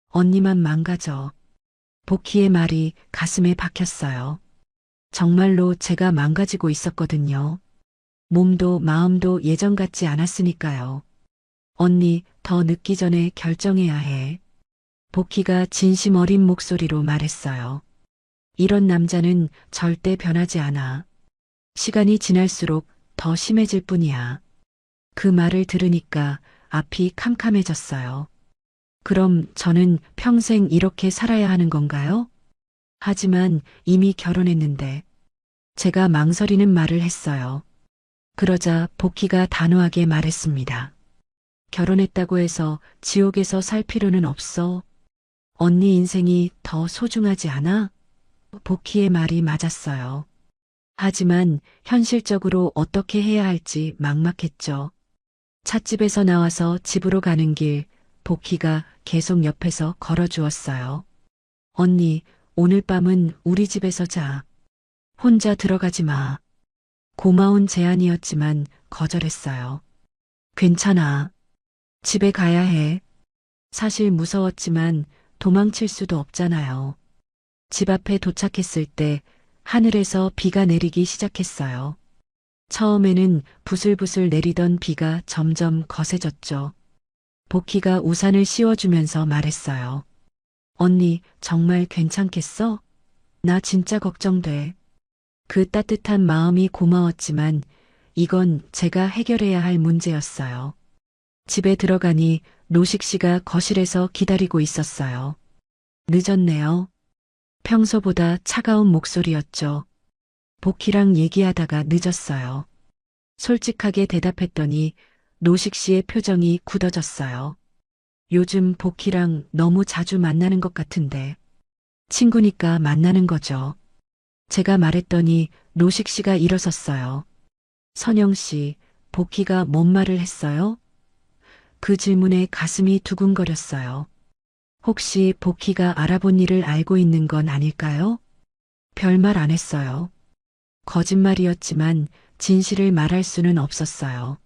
언니만 망가져. 복희의 말이 가슴에 박혔어요. 정말로 제가 망가지고 있었거든요. 몸도 마음도 예전 같지 않았으니까요. 언니, 더 늦기 전에 결정해야 해. 복희가 진심 어린 목소리로 말했어요. 이런 남자는 절대 변하지 않아. 시간이 지날수록 더 심해질 뿐이야. 그 말을 들으니까 앞이 캄캄해졌어요. 그럼 저는 평생 이렇게 살아야 하는 건가요? 하지만 이미 결혼했는데 제가 망설이는 말을 했어요. 그러자 복희가 단호하게 말했습니다. 결혼했다고 해서 지옥에서 살 필요는 없어. 언니 인생이 더 소중하지 않아? 복희의 말이 맞았어요. 하지만 현실적으로 어떻게 해야 할지 막막했죠. 찻집에서 나와서 집으로 가는 길, 복희가 계속 옆에서 걸어주었어요. 언니, 오늘 밤은 우리 집에서 자. 혼자 들어가지 마. 고마운 제안이었지만 거절했어요. 괜찮아. 집에 가야 해. 사실 무서웠지만 도망칠 수도 없잖아요. 집 앞에 도착했을 때 하늘에서 비가 내리기 시작했어요. 처음에는 부슬부슬 내리던 비가 점점 거세졌죠. 복희가 우산을 씌워주면서 말했어요. 언니, 정말 괜찮겠어? 나 진짜 걱정돼. 그 따뜻한 마음이 고마웠지만 이건 제가 해결해야 할 문제였어요. 집에 들어가니 노식 씨가 거실에서 기다리고 있었어요. 늦었네요. 평소보다 차가운 목소리였죠. 복희랑 얘기하다가 늦었어요. 솔직하게 대답했더니 노식 씨의 표정이 굳어졌어요. 요즘 복희랑 너무 자주 만나는 것 같은데. 친구니까 만나는 거죠. 제가 말했더니 노식 씨가 일어섰어요. 선영 씨, 복희가 뭔 말을 했어요? 그 질문에 가슴이 두근거렸어요. 혹시 복희가 알아본 일을 알고 있는 건 아닐까요? 별말 안 했어요. 거짓말이었지만 진실을 말할 수는 없었어요.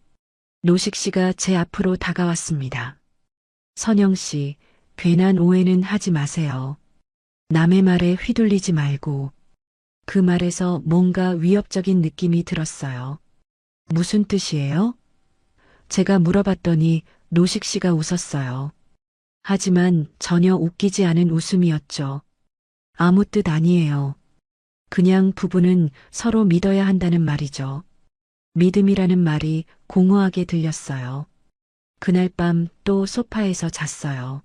노식 씨가 제 앞으로 다가왔습니다. 선영 씨, 괜한 오해는 하지 마세요. 남의 말에 휘둘리지 말고. 그 말에서 뭔가 위협적인 느낌이 들었어요. 무슨 뜻이에요? 제가 물어봤더니 노식 씨가 웃었어요. 하지만 전혀 웃기지 않은 웃음이었죠. 아무 뜻 아니에요. 그냥 부부는 서로 믿어야 한다는 말이죠. 믿음이라는 말이 공허하게 들렸어요. 그날 밤 또 소파에서 잤어요.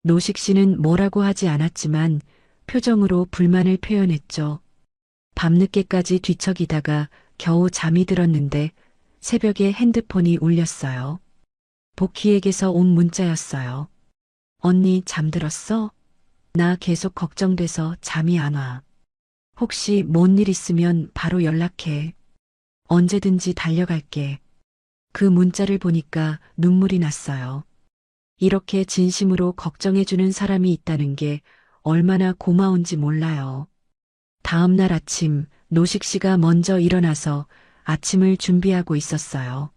노식 씨는 뭐라고 하지 않았지만 표정으로 불만을 표현했죠. 밤늦게까지 뒤척이다가 겨우 잠이 들었는데 새벽에 핸드폰이 울렸어요. 복희에게서 온 문자였어요. 언니 잠들었어? 나 계속 걱정돼서 잠이 안 와. 혹시 뭔 일 있으면 바로 연락해. 언제든지 달려갈게. 그 문자를 보니까 눈물이 났어요. 이렇게 진심으로 걱정해주는 사람이 있다는 게 얼마나 고마운지 몰라요. 다음 날 아침, 노식 씨가 먼저 일어나서 아침을 준비하고 있었어요.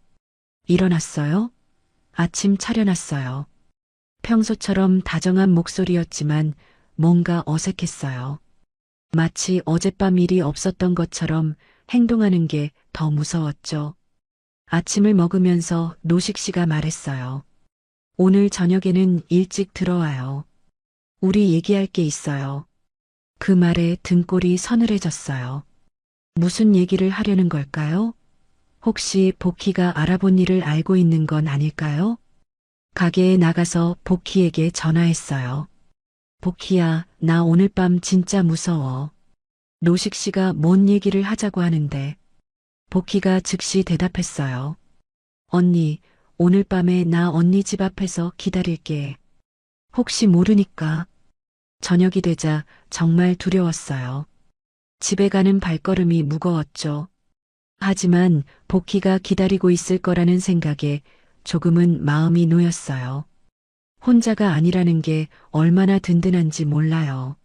일어났어요? 아침 차려놨어요. 평소처럼 다정한 목소리였지만 뭔가 어색했어요. 마치 어젯밤 일이 없었던 것처럼 행동하는 게 더 무서웠죠. 아침을 먹으면서 노식 씨가 말했어요. 오늘 저녁에는 일찍 들어와요. 우리 얘기할 게 있어요. 그 말에 등골이 서늘해졌어요. 무슨 얘기를 하려는 걸까요? 혹시 복희가 알아본 일을 알고 있는 건 아닐까요? 가게에 나가서 복희에게 전화했어요. 복희야, 나 오늘 밤 진짜 무서워. 노식 씨가 뭔 얘기를 하자고 하는데 복희가 즉시 대답했어요. 언니, 오늘 밤에 나 언니 집 앞에서 기다릴게. 혹시 모르니까. 저녁이 되자 정말 두려웠어요. 집에 가는 발걸음이 무거웠죠. 하지만 복희가 기다리고 있을 거라는 생각에 조금은 마음이 놓였어요. 혼자가 아니라는 게 얼마나 든든한지 몰라요.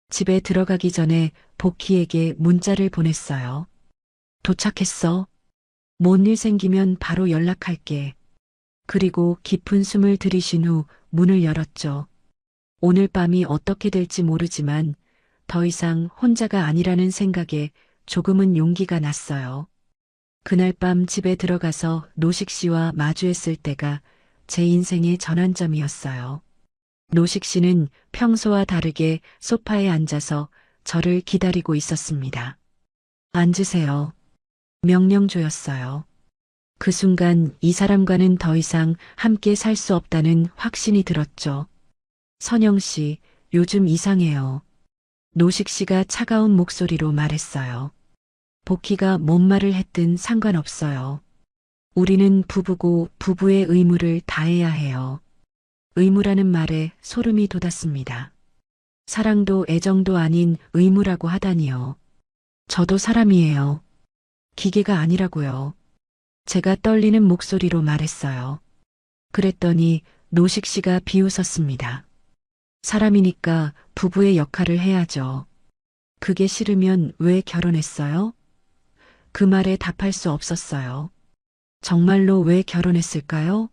집에 들어가기 전에 복희에게 문자를 보냈어요. 도착했어. 뭔 일 생기면 바로 연락할게. 그리고 깊은 숨을 들이신 후 문을 열었죠. 오늘 밤이 어떻게 될지 모르지만 더 이상 혼자가 아니라는 생각에 조금은 용기가 났어요. 그날 밤 집에 들어가서 노식 씨와 마주했을 때가 제 인생의 전환점이었어요. 노식 씨는 평소와 다르게 소파에 앉아서 저를 기다리고 있었습니다. 앉으세요. 명령조였어요. 그 순간 이 사람과는 더 이상 함께 살 수 없다는 확신이 들었죠. 선영 씨, 요즘 이상해요. 노식 씨가 차가운 목소리로 말했어요. 복희가 뭔 말을 했든 상관없어요. 우리는 부부고 부부의 의무를 다해야 해요. 의무라는 말에 소름이 돋았습니다. 사랑도 애정도 아닌 의무라고 하다니요. 저도 사람이에요. 기계가 아니라고요. 제가 떨리는 목소리로 말했어요. 그랬더니 노식 씨가 비웃었습니다. 사람이니까 부부의 역할을 해야죠. 그게 싫으면 왜 결혼했어요? 그 말에 답할 수 없었어요. 정말로 왜 결혼했을까요?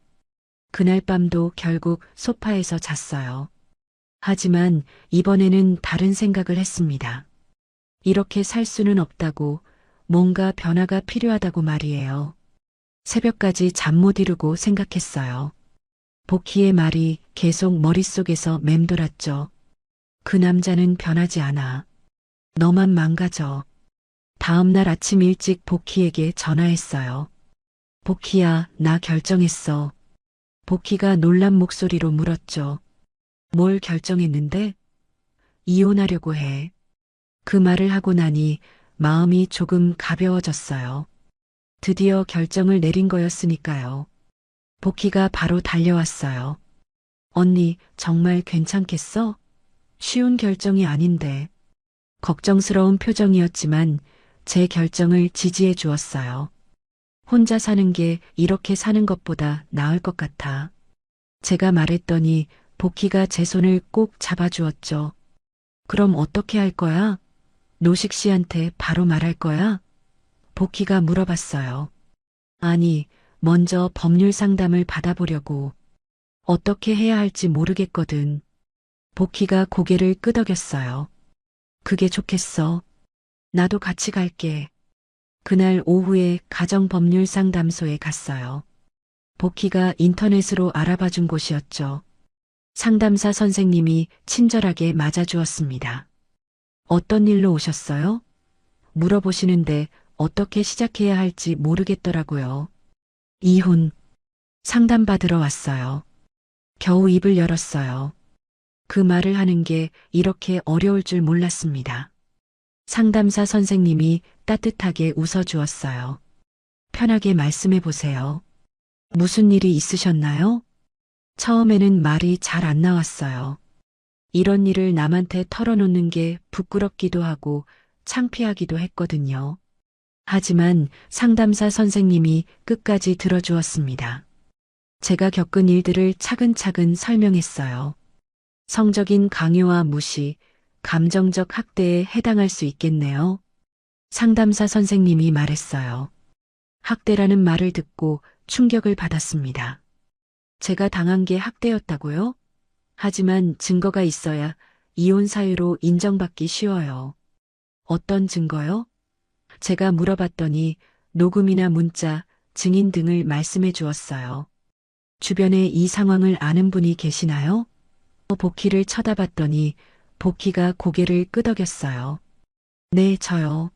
그날 밤도 결국 소파에서 잤어요. 하지만 이번에는 다른 생각을 했습니다. 이렇게 살 수는 없다고, 뭔가 변화가 필요하다고 말이에요. 새벽까지 잠 못 이루고 생각했어요. 복희의 말이 계속 머릿속에서 맴돌았죠. 그 남자는 변하지 않아. 너만 망가져. 다음 날 아침 일찍 복희에게 전화했어요. 복희야, 나 결정했어. 복희가 놀란 목소리로 물었죠. 뭘 결정했는데? 이혼하려고 해. 그 말을 하고 나니 마음이 조금 가벼워졌어요. 드디어 결정을 내린 거였으니까요. 복희가 바로 달려왔어요. 언니, 정말 괜찮겠어? 쉬운 결정이 아닌데. 걱정스러운 표정이었지만 제 결정을 지지해 주었어요. 혼자 사는 게 이렇게 사는 것보다 나을 것 같아. 제가 말했더니 복희가 제 손을 꼭 잡아주었죠. 그럼 어떻게 할 거야? 노식 씨한테 바로 말할 거야? 복희가 물어봤어요. 아니, 먼저 법률 상담을 받아보려고. 어떻게 해야 할지 모르겠거든. 복희가 고개를 끄덕였어요. 그게 좋겠어. 나도 같이 갈게. 그날 오후에 가정법률 상담소에 갔어요. 복희가 인터넷으로 알아봐 준 곳이었죠. 상담사 선생님이 친절하게 맞아주었습니다. 어떤 일로 오셨어요? 물어보시는데 어떻게 시작해야 할지 모르겠더라고요. 이혼. 상담받으러 왔어요. 겨우 입을 열었어요. 그 말을 하는 게 이렇게 어려울 줄 몰랐습니다. 상담사 선생님이 따뜻하게 웃어주었어요. 편하게 말씀해 보세요. 무슨 일이 있으셨나요? 처음에는 말이 잘 안 나왔어요. 이런 일을 남한테 털어놓는 게 부끄럽기도 하고 창피하기도 했거든요. 하지만 상담사 선생님이 끝까지 들어주었습니다. 제가 겪은 일들을 차근차근 설명했어요. 성적인 강요와 무시, 감정적 학대에 해당할 수 있겠네요. 상담사 선생님이 말했어요. 학대라는 말을 듣고 충격을 받았습니다. 제가 당한 게 학대였다고요? 하지만 증거가 있어야 이혼 사유로 인정받기 쉬워요. 어떤 증거요? 제가 물어봤더니 녹음이나 문자, 증인 등을 말씀해 주었어요. 주변에 이 상황을 아는 분이 계시나요? 복희를 쳐다봤더니 복희가 고개를 끄덕였어요. 네, 저요.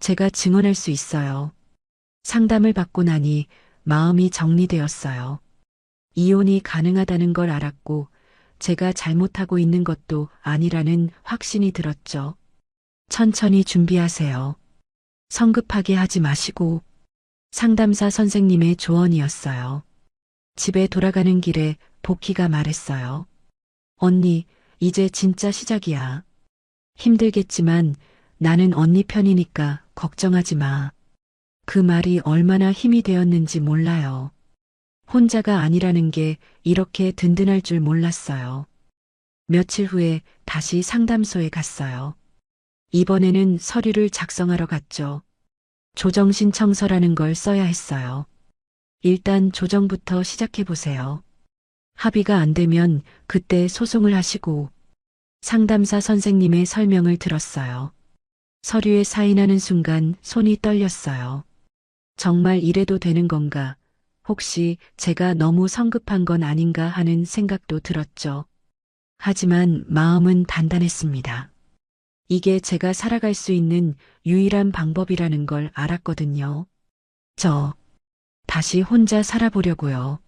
제가 증언할 수 있어요. 상담을 받고 나니 마음이 정리되었어요. 이혼이 가능하다는 걸 알았고 제가 잘못하고 있는 것도 아니라는 확신이 들었죠. 천천히 준비하세요. 성급하게 하지 마시고. 상담사 선생님의 조언이었어요. 집에 돌아가는 길에 복희가 말했어요. 언니, 이제 진짜 시작이야. 힘들겠지만 나는 언니 편이니까 걱정하지 마. 그 말이 얼마나 힘이 되었는지 몰라요. 혼자가 아니라는 게 이렇게 든든할 줄 몰랐어요. 며칠 후에 다시 상담소에 갔어요. 이번에는 서류를 작성하러 갔죠. 조정 신청서라는 걸 써야 했어요. 일단 조정부터 시작해 보세요. 합의가 안 되면 그때 소송을 하시고. 상담사 선생님의 설명을 들었어요. 서류에 사인하는 순간 손이 떨렸어요. 정말 이래도 되는 건가? 혹시 제가 너무 성급한 건 아닌가 하는 생각도 들었죠. 하지만 마음은 단단했습니다. 이게 제가 살아갈 수 있는 유일한 방법이라는 걸 알았거든요. 다시 혼자 살아보려고요.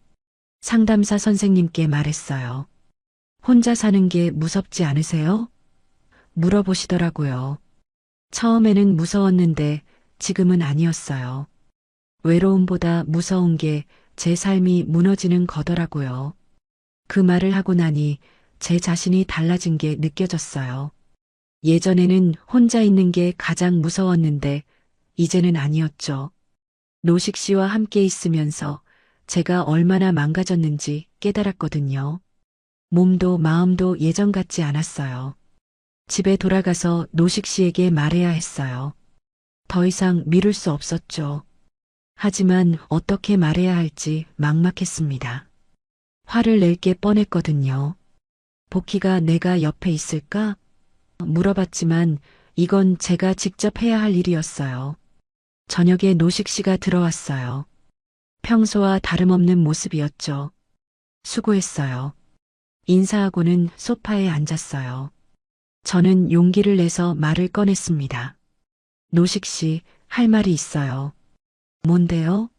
상담사 선생님께 말했어요. 혼자 사는 게 무섭지 않으세요? 물어보시더라고요. 처음에는 무서웠는데 지금은 아니었어요. 외로움보다 무서운 게 제 삶이 무너지는 거더라고요. 그 말을 하고 나니 제 자신이 달라진 게 느껴졌어요. 예전에는 혼자 있는 게 가장 무서웠는데 이제는 아니었죠. 노식 씨와 함께 있으면서 제가 얼마나 망가졌는지 깨달았거든요. 몸도 마음도 예전 같지 않았어요. 집에 돌아가서 노식 씨에게 말해야 했어요. 더 이상 미룰 수 없었죠. 하지만 어떻게 말해야 할지 막막했습니다. 화를 낼 게 뻔했거든요. 복희가 내가 옆에 있을까? 물어봤지만 이건 제가 직접 해야 할 일이었어요. 저녁에 노식 씨가 들어왔어요. 평소와 다름없는 모습이었죠. 수고했어요. 인사하고는 소파에 앉았어요. 저는 용기를 내서 말을 꺼냈습니다. 노식 씨, 할 말이 있어요. 뭔데요?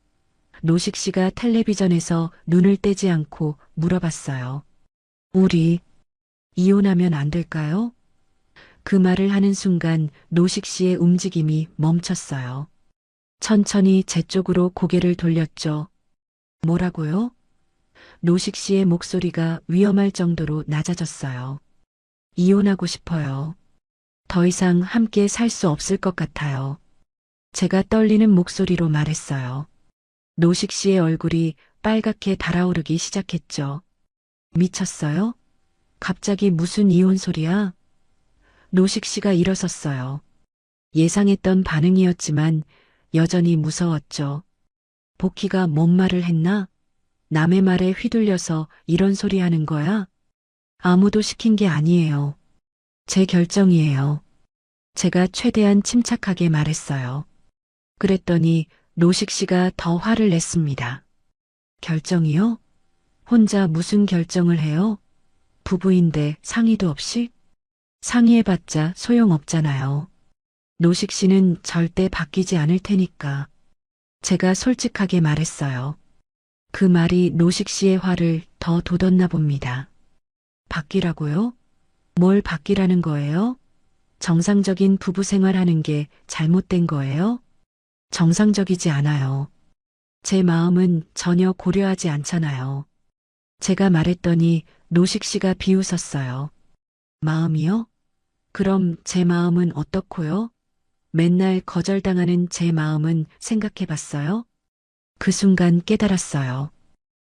노식 씨가 텔레비전에서 눈을 떼지 않고 물어봤어요. 우리 이혼하면 안 될까요? 그 말을 하는 순간 노식 씨의 움직임이 멈췄어요. 천천히 제 쪽으로 고개를 돌렸죠. 뭐라고요? 노식 씨의 목소리가 위험할 정도로 낮아졌어요. 이혼하고 싶어요. 더 이상 함께 살 수 없을 것 같아요. 제가 떨리는 목소리로 말했어요. 노식 씨의 얼굴이 빨갛게 달아오르기 시작했죠. 미쳤어요? 갑자기 무슨 이혼 소리야? 노식 씨가 일어섰어요. 예상했던 반응이었지만 여전히 무서웠죠. 복희가 뭔 말을 했나? 남의 말에 휘둘려서 이런 소리 하는 거야? 아무도 시킨 게 아니에요. 제 결정이에요. 제가 최대한 침착하게 말했어요. 그랬더니 노식 씨가 더 화를 냈습니다. 결정이요? 혼자 무슨 결정을 해요? 부부인데 상의도 없이? 상의해봤자 소용없잖아요. 노식 씨는 절대 바뀌지 않을 테니까. 제가 솔직하게 말했어요. 그 말이 노식 씨의 화를 더 돋웠나 봅니다. 바뀌라고요? 뭘 바뀌라는 거예요? 정상적인 부부 생활하는 게 잘못된 거예요? 정상적이지 않아요. 제 마음은 전혀 고려하지 않잖아요. 제가 말했더니 노식 씨가 비웃었어요. 마음이요? 그럼 제 마음은 어떻고요? 맨날 거절당하는 제 마음은 생각해 봤어요? 그 순간 깨달았어요.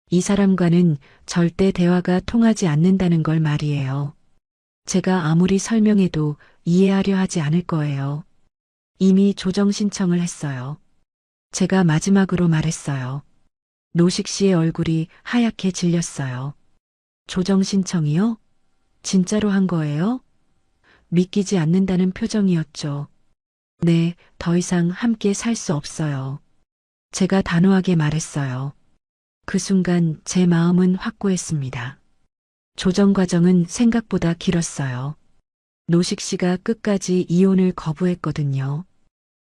이 사람과는 절대 대화가 통하지 않는다는 걸 말이에요. 제가 아무리 설명해도 이해하려 하지 않을 거예요. 이미 조정 신청을 했어요. 제가 마지막으로 말했어요. 노식 씨의 얼굴이 하얗게 질렸어요. 조정 신청이요? 진짜로 한 거예요? 믿기지 않는다는 표정이었죠. 네, 더 이상 함께 살 수 없어요. 제가 단호하게 말했어요. 그 순간 제 마음은 확고했습니다. 조정 과정은 생각보다 길었어요. 노식 씨가 끝까지 이혼을 거부했거든요.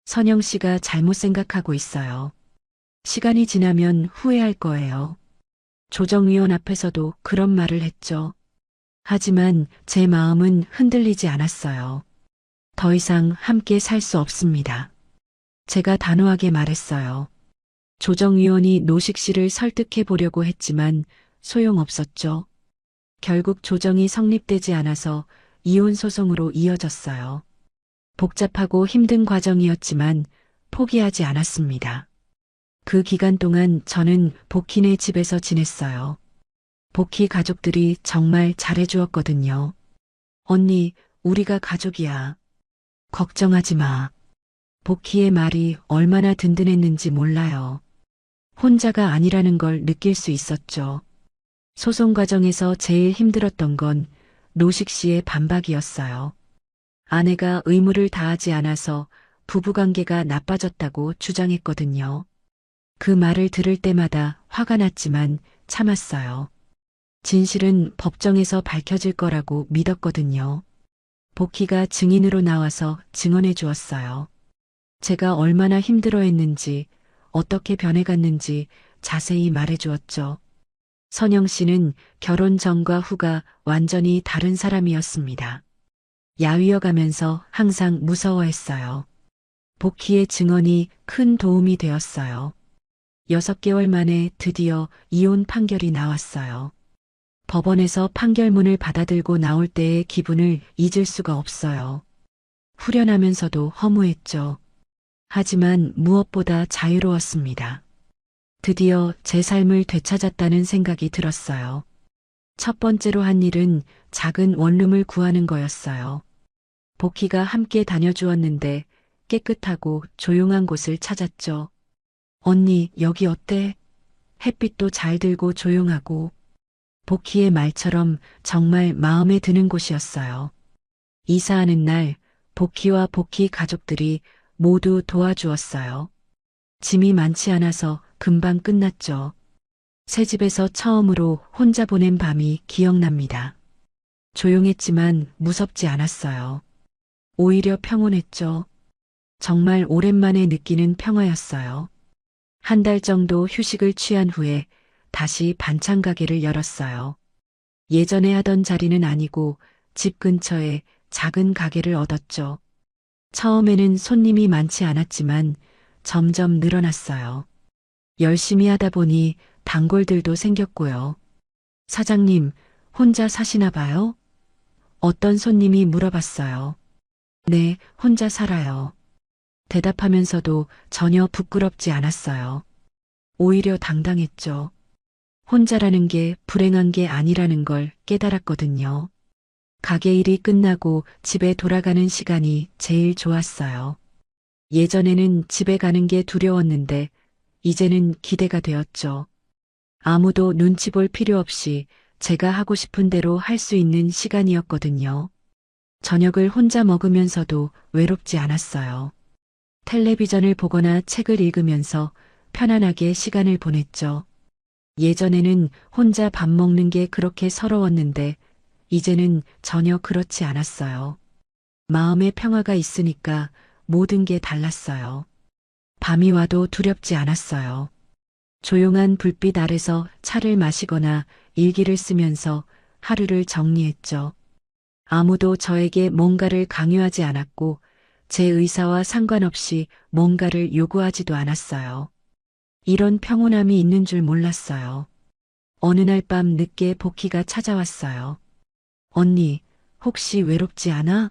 선영 씨가 잘못 생각하고 있어요. 시간이 지나면 후회할 거예요. 조정위원 앞에서도 그런 말을 했죠. 하지만 제 마음은 흔들리지 않았어요. 더 이상 함께 살 수 없습니다. 제가 단호하게 말했어요. 조정위원이 노식 씨를 설득해 보려고 했지만 소용없었죠. 결국 조정이 성립되지 않아서 이혼 소송으로 이어졌어요. 복잡하고 힘든 과정이었지만 포기하지 않았습니다. 그 기간 동안 저는 복희네 집에서 지냈어요. 복희 가족들이 정말 잘해주었거든요. 언니, 우리가 가족이야. 걱정하지 마. 복희의 말이 얼마나 든든했는지 몰라요. 혼자가 아니라는 걸 느낄 수 있었죠. 소송 과정에서 제일 힘들었던 건 노식 씨의 반박이었어요. 아내가 의무를 다하지 않아서 부부관계가 나빠졌다고 주장했거든요. 그 말을 들을 때마다 화가 났지만 참았어요. 진실은 법정에서 밝혀질 거라고 믿었거든요. 복희가 증인으로 나와서 증언해 주었어요. 제가 얼마나 힘들어했는지, 어떻게 변해갔는지 자세히 말해 주었죠. 선영 씨는 결혼 전과 후가 완전히 다른 사람이었습니다. 야위어가면서 항상 무서워했어요. 복희의 증언이 큰 도움이 되었어요. 6개월 만에 드디어 이혼 판결이 나왔어요. 법원에서 판결문을 받아들고 나올 때의 기분을 잊을 수가 없어요. 후련하면서도 허무했죠. 하지만 무엇보다 자유로웠습니다. 드디어 제 삶을 되찾았다는 생각이 들었어요. 첫 번째로 한 일은 작은 원룸을 구하는 거였어요. 복희가 함께 다녀주었는데 깨끗하고 조용한 곳을 찾았죠. 언니, 여기 어때? 햇빛도 잘 들고 조용하고 복희의 말처럼 정말 마음에 드는 곳이었어요. 이사하는 날 복희와 복희 가족들이 모두 도와주었어요. 짐이 많지 않아서 금방 끝났죠. 새 집에서 처음으로 혼자 보낸 밤이 기억납니다. 조용했지만 무섭지 않았어요. 오히려 평온했죠. 정말 오랜만에 느끼는 평화였어요. 한 달 정도 휴식을 취한 후에 다시 반찬 가게를 열었어요. 예전에 하던 자리는 아니고 집 근처에 작은 가게를 얻었죠. 처음에는 손님이 많지 않았지만 점점 늘어났어요. 열심히 하다 보니 단골들도 생겼고요. 사장님, 혼자 사시나 봐요? 어떤 손님이 물어봤어요. 네, 혼자 살아요. 대답하면서도 전혀 부끄럽지 않았어요. 오히려 당당했죠. 혼자라는 게 불행한 게 아니라는 걸 깨달았거든요. 가게 일이 끝나고 집에 돌아가는 시간이 제일 좋았어요. 예전에는 집에 가는 게 두려웠는데 이제는 기대가 되었죠. 아무도 눈치 볼 필요 없이 제가 하고 싶은 대로 할 수 있는 시간이었거든요. 저녁을 혼자 먹으면서도 외롭지 않았어요. 텔레비전을 보거나 책을 읽으면서 편안하게 시간을 보냈죠. 예전에는 혼자 밥 먹는 게 그렇게 서러웠는데 이제는 전혀 그렇지 않았어요. 마음의 평화가 있으니까 모든 게 달랐어요. 밤이 와도 두렵지 않았어요. 조용한 불빛 아래서 차를 마시거나 일기를 쓰면서 하루를 정리했죠. 아무도 저에게 뭔가를 강요하지 않았고 제 의사와 상관없이 뭔가를 요구하지도 않았어요. 이런 평온함이 있는 줄 몰랐어요. 어느 날 밤 늦게 복희가 찾아왔어요. 언니, 혹시 외롭지 않아?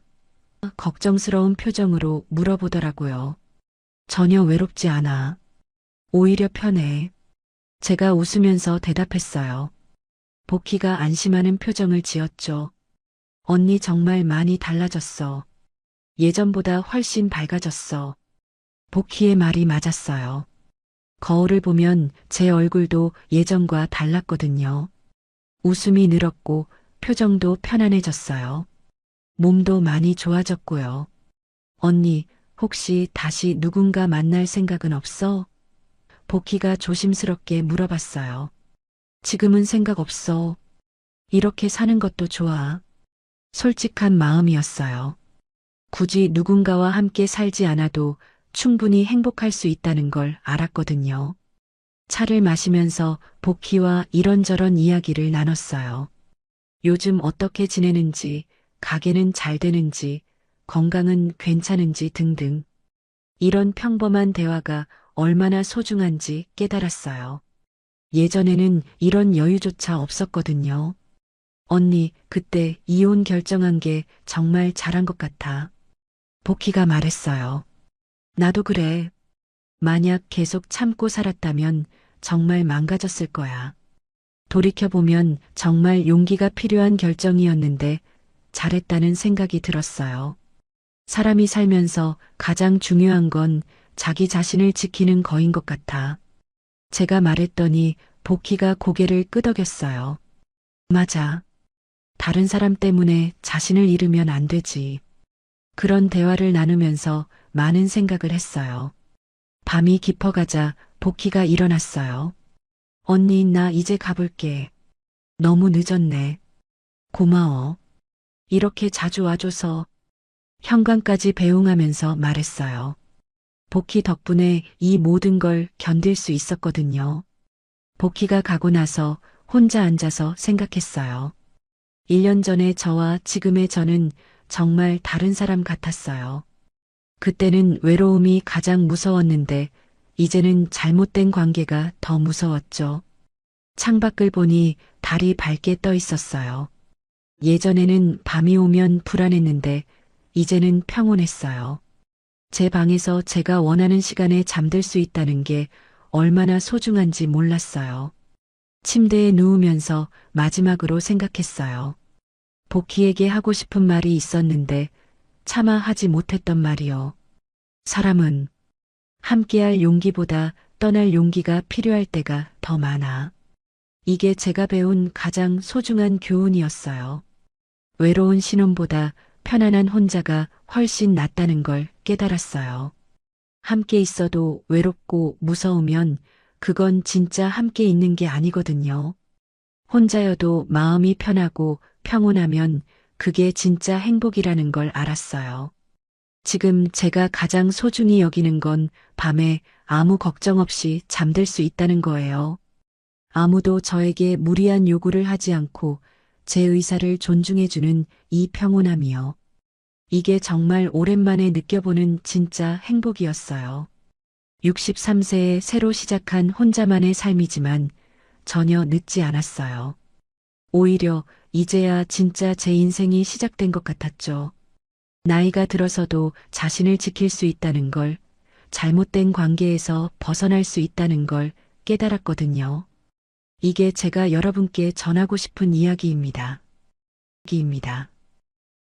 걱정스러운 표정으로 물어보더라고요. 전혀 외롭지 않아. 오히려 편해. 제가 웃으면서 대답했어요. 복희가 안심하는 표정을 지었죠. 언니 정말 많이 달라졌어. 예전보다 훨씬 밝아졌어. 복희의 말이 맞았어요. 거울을 보면 제 얼굴도 예전과 달랐거든요. 웃음이 늘었고 표정도 편안해졌어요. 몸도 많이 좋아졌고요. 언니, 혹시 다시 누군가 만날 생각은 없어? 복희가 조심스럽게 물어봤어요. 지금은 생각 없어. 이렇게 사는 것도 좋아. 솔직한 마음이었어요. 굳이 누군가와 함께 살지 않아도 충분히 행복할 수 있다는 걸 알았거든요. 차를 마시면서 복희와 이런저런 이야기를 나눴어요. 요즘 어떻게 지내는지, 가게는 잘 되는지, 건강은 괜찮은지 등등. 이런 평범한 대화가 얼마나 소중한지 깨달았어요. 예전에는 이런 여유조차 없었거든요. 언니, 그때 이혼 결정한 게 정말 잘한 것 같아. 복희가 말했어요. 나도 그래. 만약 계속 참고 살았다면 정말 망가졌을 거야. 돌이켜보면 정말 용기가 필요한 결정이었는데 잘했다는 생각이 들었어요. 사람이 살면서 가장 중요한 건 자기 자신을 지키는 거인 것 같아. 제가 말했더니 복희가 고개를 끄덕였어요. 맞아. 다른 사람 때문에 자신을 잃으면 안 되지. 그런 대화를 나누면서 많은 생각을 했어요. 밤이 깊어가자 복희가 일어났어요. 언니, 나 이제 가볼게. 너무 늦었네. 고마워. 이렇게 자주 와줘서 현관까지 배웅하면서 말했어요. 복희 덕분에 이 모든 걸 견딜 수 있었거든요. 복희가 가고 나서 혼자 앉아서 생각했어요. 1년 전에 저와 지금의 저는 정말 다른 사람 같았어요. 그때는 외로움이 가장 무서웠는데 이제는 잘못된 관계가 더 무서웠죠. 창밖을 보니 달이 밝게 떠 있었어요. 예전에는 밤이 오면 불안했는데 이제는 평온했어요. 제 방에서 제가 원하는 시간에 잠들 수 있다는 게 얼마나 소중한지 몰랐어요. 침대에 누우면서 마지막으로 생각했어요. 복희에게 하고 싶은 말이 있었는데 차마 하지 못했던 말이요. 사람은 함께할 용기보다 떠날 용기가 필요할 때가 더 많아. 이게 제가 배운 가장 소중한 교훈이었어요. 외로운 신혼보다 편안한 혼자가 훨씬 낫다는 걸 깨달았어요. 함께 있어도 외롭고 무서우면 그건 진짜 함께 있는 게 아니거든요. 혼자여도 마음이 편하고 평온하면 그게 진짜 행복이라는 걸 알았어요. 지금 제가 가장 소중히 여기는 건 밤에 아무 걱정 없이 잠들 수 있다는 거예요. 아무도 저에게 무리한 요구를 하지 않고 제 의사를 존중해주는 이 평온함이요. 이게 정말 오랜만에 느껴보는 진짜 행복이었어요. 63세에 새로 시작한 혼자만의 삶이지만 전혀 늦지 않았어요. 오히려 이제야 진짜 제 인생이 시작된 것 같았죠. 나이가 들어서도 자신을 지킬 수 있다는 걸, 잘못된 관계에서 벗어날 수 있다는 걸 깨달았거든요. 이게 제가 여러분께 전하고 싶은 이야기입니다. 기입니다.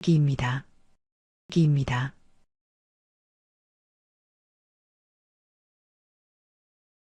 기입니다. 기입니다.